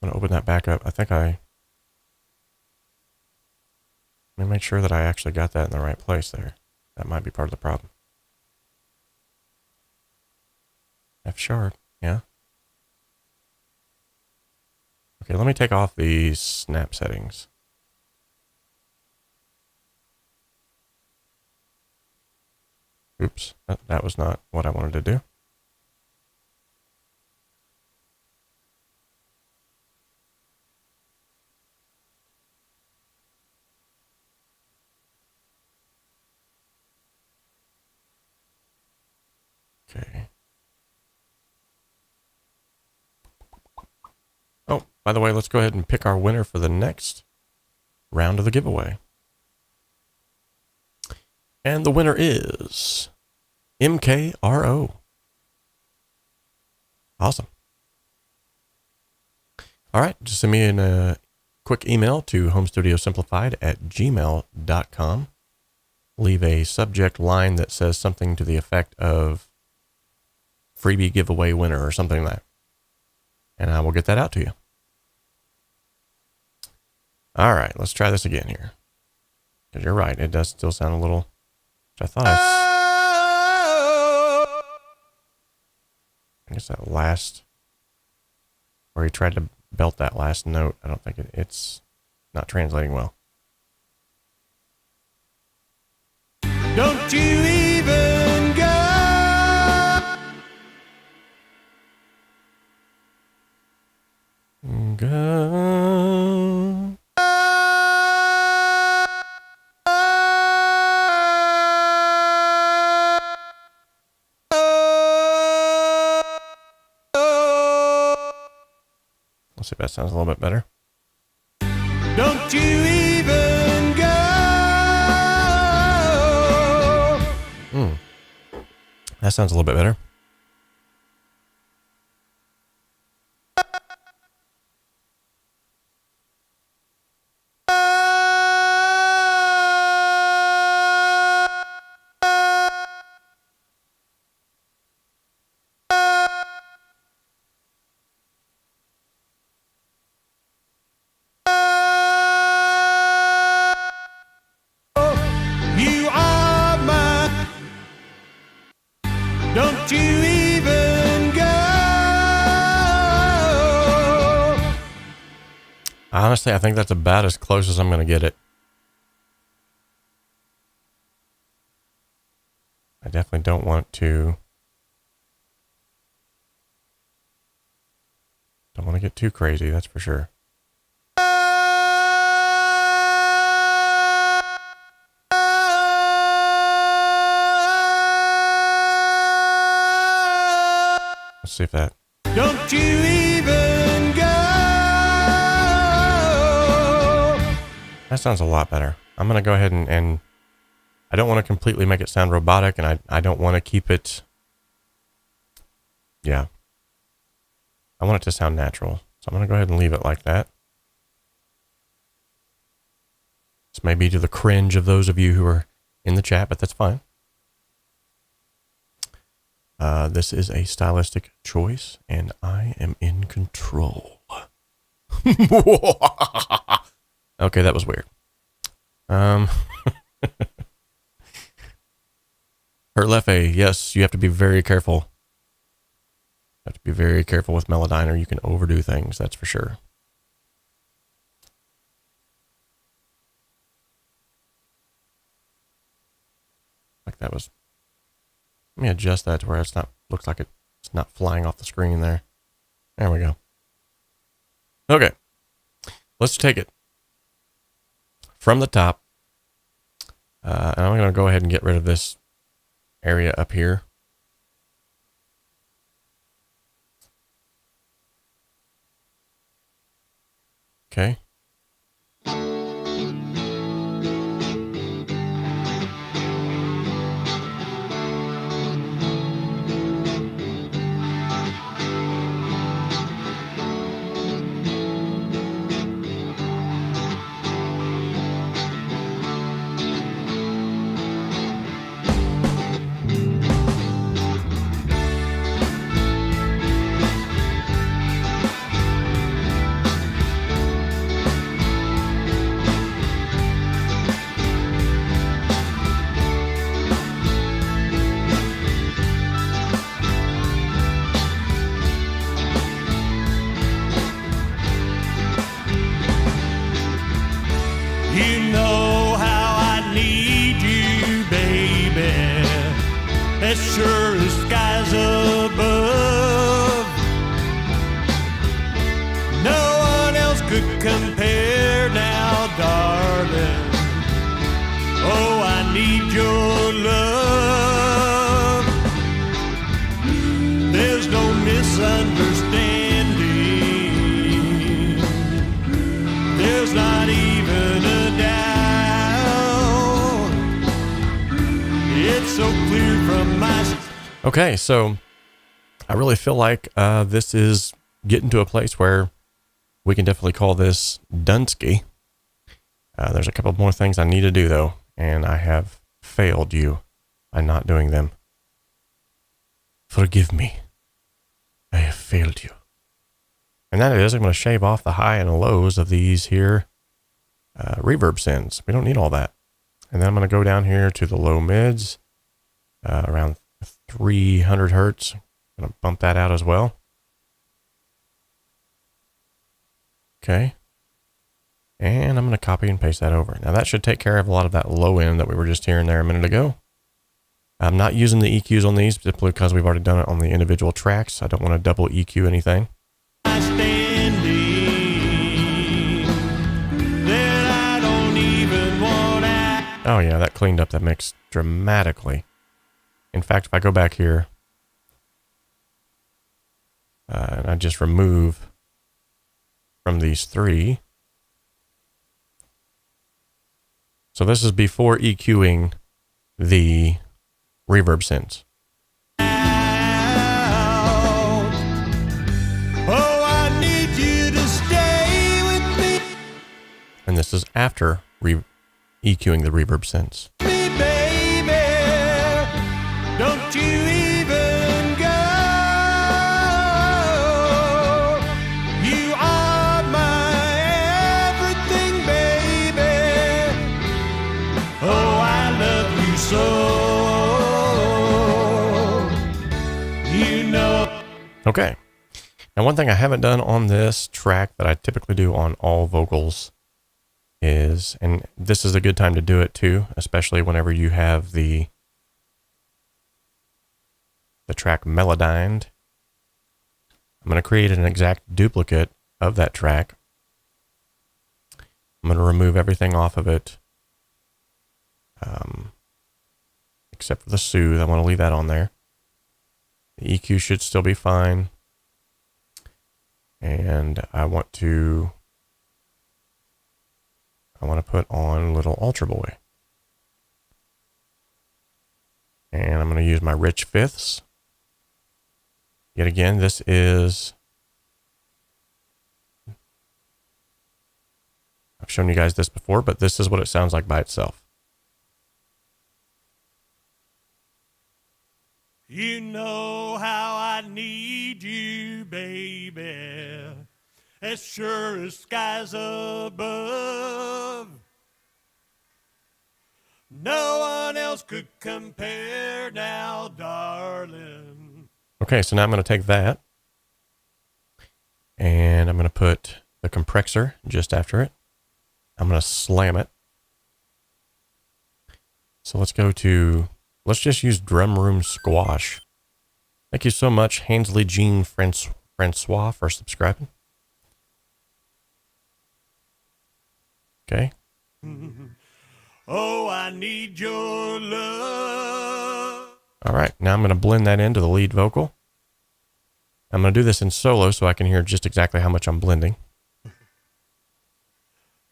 I'm gonna open that back up. I think let me make sure that I actually got that in the right place there. That might be part of the problem. F#, yeah. Okay, let me take off the snap settings. Oops, that was not what I wanted to do. Okay. Oh, by the way, let's go ahead and pick our winner for the next round of the giveaway. And the winner is 𝗏𝗏. Awesome. All right, just send me a quick email to homestudiosimplified@gmail.com. Leave a subject line that says something to the effect of freebie giveaway winner or something like that. And I will get that out to you. All right, let's try this again here. Because you're right, it does still sound a little, which I thought I guess that last, where he tried to belt that last note, I don't think it's not translating well. Don't you even go. Go. Let's see if that sounds a little bit better. Don't you even go. That sounds a little bit better. You are mine. Don't you even go. Honestly, I think that's about as close as I'm going to get it. I definitely don't want to get too crazy, that's for sure. Let's see if that. Don't you even go. That sounds a lot better. I'm going to go ahead and I don't want to completely make it sound robotic, and I don't want to keep it. Yeah. I want it to sound natural. So I'm going to go ahead and leave it like that. This may be to the cringe of those of you who are in the chat, but that's fine. This is a stylistic choice, and I am in control. Okay, that was weird. 𝗏𝗏, yes, you have to be very careful. You have to be very careful with Melodyne or you can overdo things, that's for sure. Like that was, let me adjust that to where it's not, looks like it's not flying off the screen there. There we go. Okay, let's take it from the top. And I'm going to go ahead and get rid of this area up here. Okay. You know how I need you, baby, as sure as skies above. No one else could compare now, darling. Oh, I need your love. There's no misunderstanding. There's not even a doubt. It's so clear from my... Okay, so I really feel like this is getting to a place where we can definitely call this 𝗠𝗏𝗏𝗧𝗏𝗏. There's a couple more things I need to do though, and I have failed you by not doing them. Forgive me. I have failed you. And that is, I'm going to shave off the high and lows of these here reverb sends. We don't need all that. And then I'm going to go down here to the low mids, around 300 hertz. I'm going to bump that out as well. Okay. And I'm going to copy and paste that over. Now that should take care of a lot of that low end that we were just hearing there a minute ago. I'm not using the EQs on these simply because we've already done it on the individual tracks. I don't want to double EQ anything. Oh yeah, that cleaned up that mix dramatically. In fact, if I go back here and I just remove from these three. So this is before EQing the reverb sends. Oh, I need you to stay with me. And this is after EQing the reverb sends. Me, baby, don't you even go. You are my everything, baby. Oh, I love you so. You know. Okay. Now one thing I haven't done on this track that I typically do on all vocals is, and this is a good time to do it too, especially whenever you have the track melodined. I'm going to create an exact duplicate of that track. I'm going to remove everything off of it, except for the soothe. I want to leave that on there. The EQ should still be fine. And I want to put on little 𝗟𝗏𝗏𝗧𝗏𝗏. And I'm going to use my rich fifths. Yet again, this is, I've shown you guys this before, but this is what it sounds like by itself. You know how I need you, baby, as sure as skies above. No one else could compare now, darling. Okay, so now I'm going to take that and I'm going to put the compressor just after it. I'm going to slam it. So let's just use Drum Room Squash. Thank you so much, Hansley Jean Francois, for subscribing. Okay. Oh, I need your love. All right, now I'm going to blend that into the lead vocal. I'm going to do this in solo so I can hear just exactly how much I'm blending.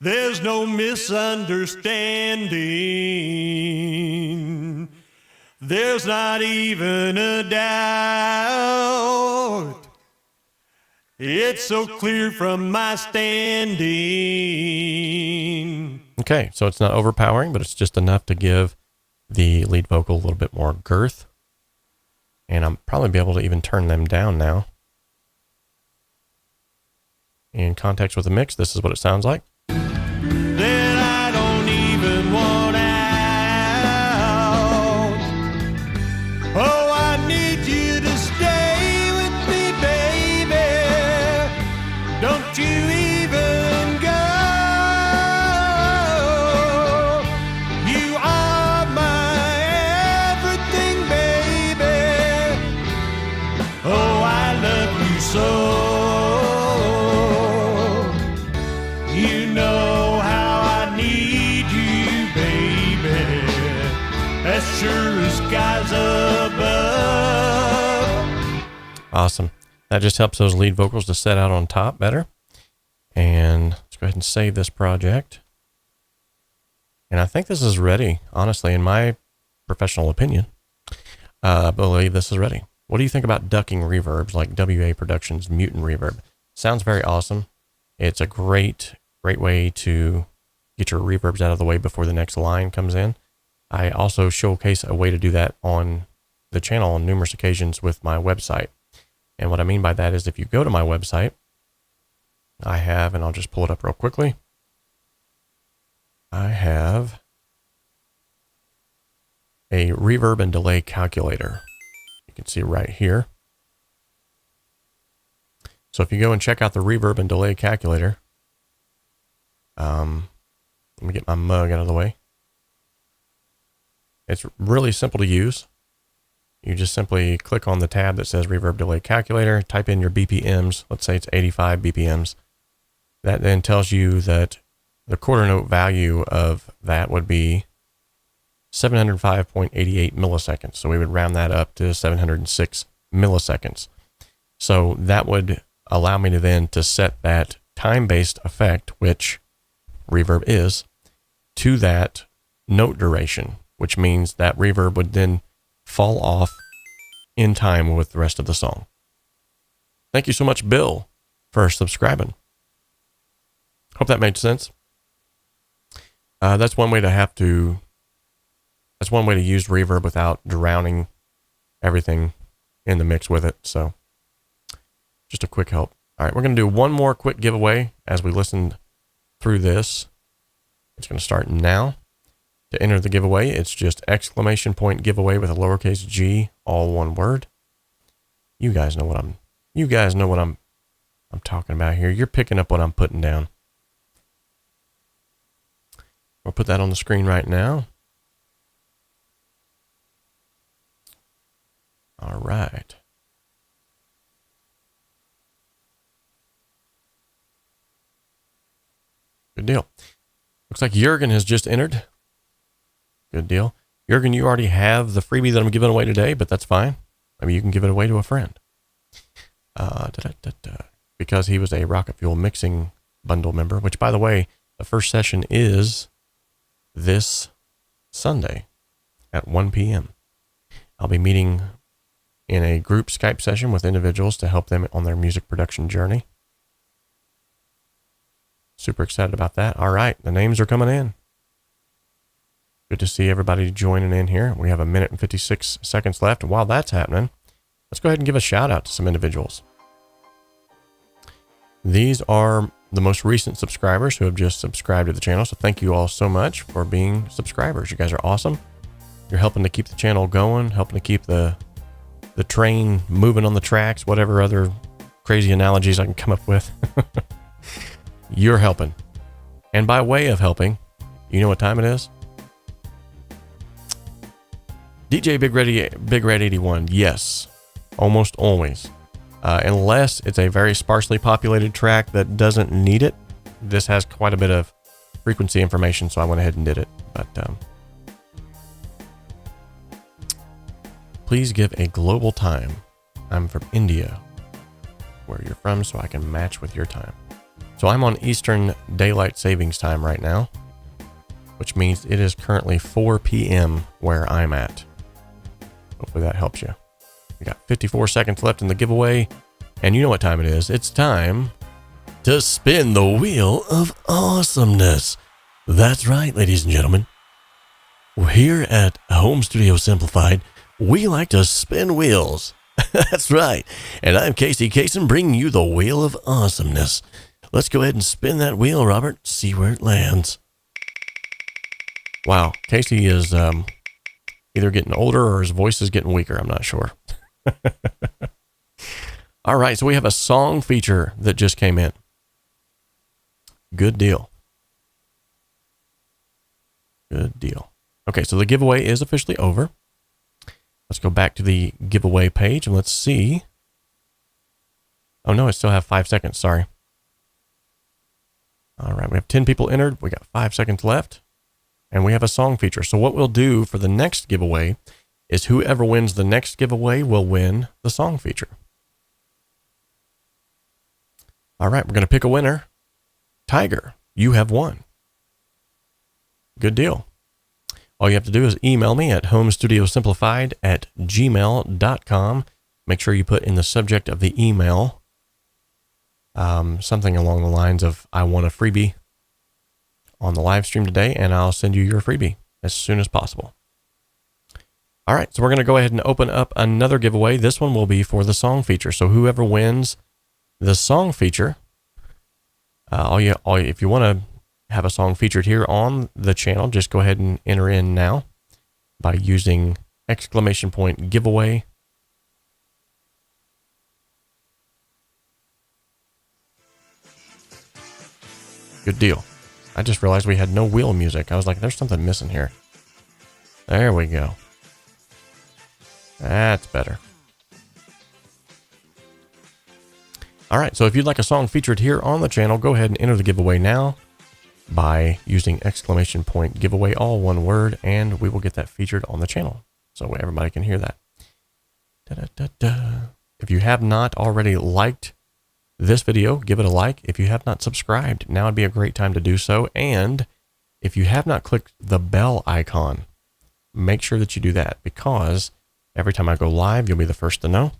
There's no misunderstanding. There's not even a doubt. It's so clear from my standing. Okay, so it's not overpowering, but it's just enough to give the lead vocal a little bit more girth. And I'll probably be able to even turn them down now. In context with the mix, this is what it sounds like. Then I don't even want out. Oh, I need you to stay with me, baby. Don't you even go. You are my everything, baby. Oh, I love you so. You know how I need you, baby. As sure as skies above. Awesome. That just helps those lead vocals to set out on top better. And let's go ahead and save this project. And I think this is ready, honestly, in my professional opinion. I believe this is ready. What do you think about ducking reverbs like WA Productions Mutant Reverb? Sounds very awesome. It's a great way to get your reverbs out of the way before the next line comes in. I also showcase a way to do that on the channel on numerous occasions with my website. And what I mean by that is if you go to my website, I have, and I'll just pull it up real quickly. I have a reverb and delay calculator. You can see right here. So if you go and check out the reverb and delay calculator, let me get my mug out of the way. It's really simple to use. You just simply click on the tab that says Reverb Delay Calculator, type in your BPMs. Let's say it's 85 BPMs. That then tells you that the quarter note value of that would be 705.88 milliseconds. So we would round that up to 706 milliseconds. So that would allow me to then to set that time-based effect, which reverb is, to that note duration, which means that reverb would then fall off in time with the rest of the song. Thank you so much, Bill, for subscribing. Hope that made sense. That's one way to use reverb without drowning everything in the mix with it. So just a quick help. All right, we're going to do one more quick giveaway as we listen through this. It's going to start now. To enter the giveaway, it's just !giveaway with a lowercase g, all one word. You guys know what I'm talking about here. You're picking up what I'm putting down. We'll put that on the screen right now. All right. Good deal. Looks like Jürgen has just entered. Good deal. Jürgen, you already have the freebie that I'm giving away today, but that's fine. Maybe you can give it away to a friend. Because he was a Rocket Fuel Mixing Bundle member, which, by the way, the first session is this Sunday at 1 p.m. I'll be meeting in a group Skype session with individuals to help them on their music production journey. Super excited about that. All right, the names are coming in. Good to see everybody joining in here. We have 1 minute and 56 seconds left. And while that's happening, let's go ahead and give a shout out to some individuals. These are the most recent subscribers who have just subscribed to the channel. So thank you all so much for being subscribers. You guys are awesome. You're helping to keep the channel going, helping to keep the train moving on the tracks, whatever other crazy analogies I can come up with. You're helping. And by way of helping, you know what time it is? DJ Big Red 81. Yes, almost always. Unless it's a very sparsely populated track that doesn't need it. This has quite a bit of frequency information, so I went ahead and did it. But please give a global time. I'm from India, where you're from, so I can match with your time. So I'm on Eastern Daylight Savings Time right now, which means it is currently 4 p.m. where I'm at. Hopefully that helps you. We got 54 seconds left in the giveaway, and you know what time it is. It's time to spin the wheel of awesomeness. That's right, ladies and gentlemen. Here at Home Studio Simplified, we like to spin wheels. That's right. And I'm 𝗧𝗍 𝗧𝗿 bringing you the wheel of awesomeness. Let's go ahead and spin that wheel, Robert. See where it lands. Wow, 𝗧𝗍 is either getting older or his voice is getting weaker. I'm not sure. All right, so we have a song feature that just came in. Good deal. Good deal. Okay, so the giveaway is officially over. Let's go back to the giveaway page and let's see. Oh no, I still have 5 seconds, sorry. All right, we have 10 people entered. We got 5 seconds left. And we have a song feature. So what we'll do for the next giveaway is whoever wins the next giveaway will win the song feature. All right, we're going to pick a winner. Tiger, you have won. Good deal. All you have to do is email me at homestudiosimplified@gmail.com. Make sure you put in the subject of the email something along the lines of, I want a freebie on the live stream today, and I'll send you your freebie as soon as possible. All right, so we're going to go ahead and open up another giveaway. This one will be for the song feature. So whoever wins the song feature, if you want to have a song featured here on the channel, just go ahead and enter in now by using !giveaway. Good deal. I just realized we had no wheel music. I was like, there's something missing here. There we go. That's better. All right, so if you'd like a song featured here on the channel, go ahead and enter the giveaway now by using !giveaway, all one word, and we will get that featured on the channel so everybody can hear that. If you have not already liked this video, give it a like. If you have not subscribed, now would be a great time to do so. And if you have not clicked the bell icon, make sure that you do that, because every time I go live, you'll be the first to know.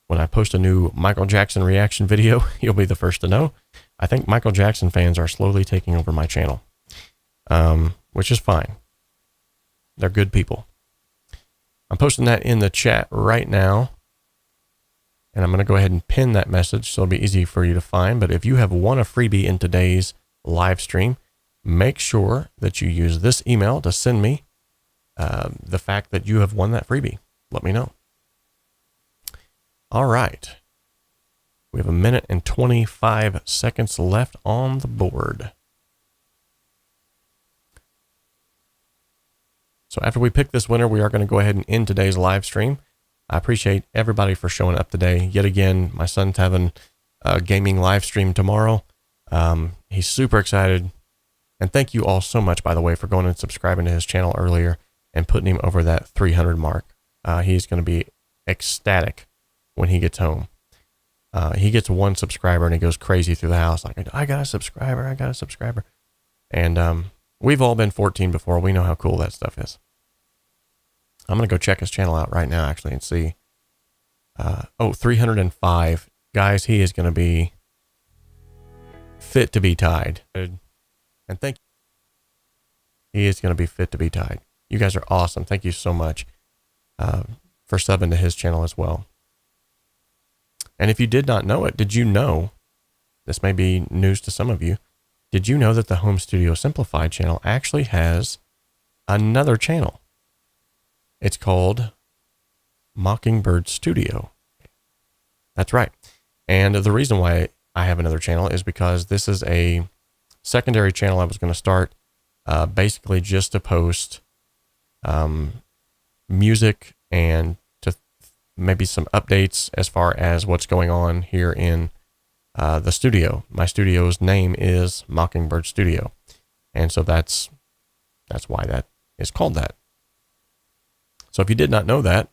When I post a new Michael Jackson reaction video, you'll be the first to know. I think Michael Jackson fans are slowly taking over my channel, which is fine. They're good people. I'm posting that in the chat right now, and I'm going to go ahead and pin that message so it'll be easy for you to find. But if you have won a freebie in today's live stream, make sure that you use this email to send me the fact that you have won that freebie. Let me know. All right. We have 1 minute and 25 seconds left on the board. So after we pick this winner, we are going to go ahead and end today's live stream. I appreciate everybody for showing up today. Yet again, my son's having a gaming live stream tomorrow. He's super excited. And thank you all so much, by the way, for going and subscribing to his channel earlier and putting him over that 300 mark. He's going to be ecstatic when he gets home. He gets 1 subscriber and he goes crazy through the house. Like, I got a subscriber. I got a subscriber. And we've all been 14 before. We know how cool that stuff is. I'm going to go check his channel out right now, actually, and see. 305. Guys, he is going to be fit to be tied. And thank you. He is going to be fit to be tied. You guys are awesome. Thank you so much for subbing to his channel as well. And if you did not know it, did you know this may be news to some of you. Did you know that the Home Studio Simplified channel actually has another channel? It's called Mockingbird Studio. That's right. And the reason why I have another channel is because this is a secondary channel I was going to start basically just to post music and to maybe some updates as far as what's going on here in the studio. My studio's name is Mockingbird Studio. And so that's why that is called that. So if you did not know that,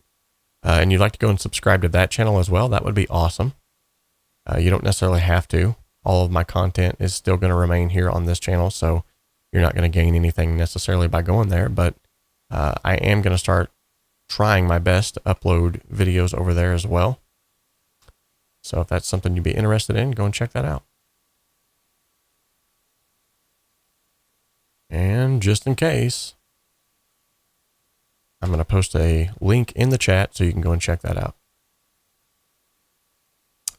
and you'd like to go and subscribe to that channel as well, that would be awesome. You don't necessarily have to. All of my content is still going to remain here on this channel, so you're not going to gain anything necessarily by going there, but I am going to start trying my best to upload videos over there as well. So if that's something you'd be interested in, go and check that out. And just in case, I'm going to post a link in the chat so you can go and check that out.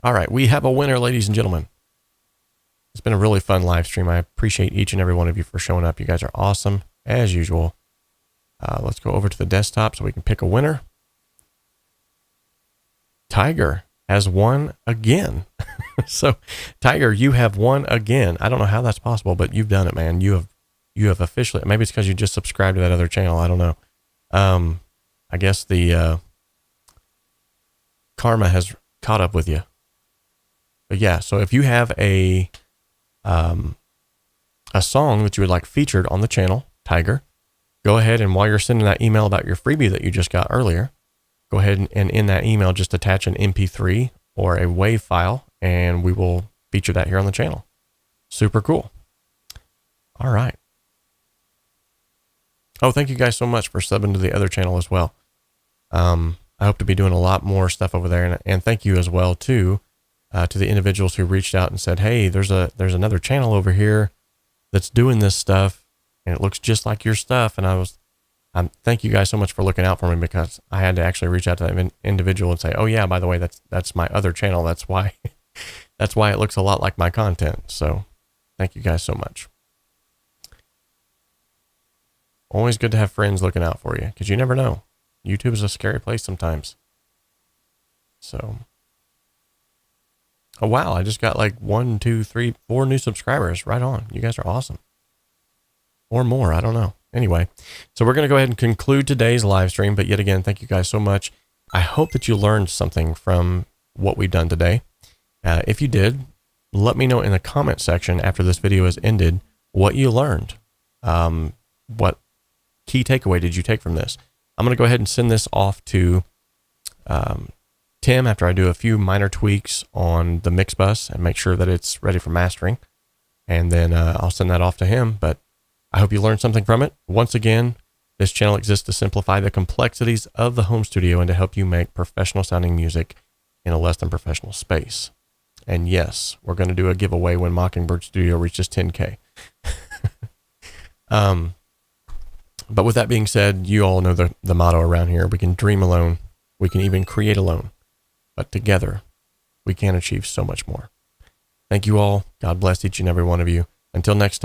All right, we have a winner, ladies and gentlemen. It's been a really fun live stream. I appreciate each and every one of you for showing up. You guys are awesome, as usual. Let's go over to the desktop so we can pick a winner. Tiger has won again. So, Tiger, you have won again. I don't know how that's possible, but you've done it, man. You have officially, maybe it's because you just subscribed to that other channel. I don't know. I guess the karma has caught up with you. But yeah, so if you have a song that you would like featured on the channel, Tiger, go ahead and while you're sending that email about your freebie that you just got earlier, go ahead and in that email just attach an MP3 or a WAV file, and we will feature that here on the channel. Super cool. All right. Oh, thank you guys so much for subbing to the other channel as well. I hope to be doing a lot more stuff over there, and thank you as well too to the individuals who reached out and said, "Hey, there's another channel over here that's doing this stuff, and it looks just like your stuff." And thank you guys so much for looking out for me, because I had to actually reach out to that individual and say, "Oh yeah, by the way, that's my other channel. That's why that's why it looks a lot like my content." So, thank you guys so much. Always good to have friends looking out for you, because you never know. YouTube is a scary place sometimes. So, oh wow, I just got like 1, 2, 3, 4 new subscribers. Right on. You guys are awesome. Or more, I don't know. Anyway, so we're going to go ahead and conclude today's live stream. But yet again, thank you guys so much. I hope that you learned something from what we've done today. If you did, let me know in the comment section after this video has ended what you learned. What key takeaway did you take from this? I'm going to go ahead and send this off to Tim after I do a few minor tweaks on the mix bus and make sure that it's ready for mastering. And then I'll send that off to him. But I hope you learned something from it. Once again, this channel exists to simplify the complexities of the home studio and to help you make professional sounding music in a less than professional space. And yes, we're going to do a giveaway when Mockingbird Studio reaches 10K. But with that being said, you all know the motto around here. We can dream alone. We can even create alone. But together, we can achieve so much more. Thank you all. God bless each and every one of you. Until next time.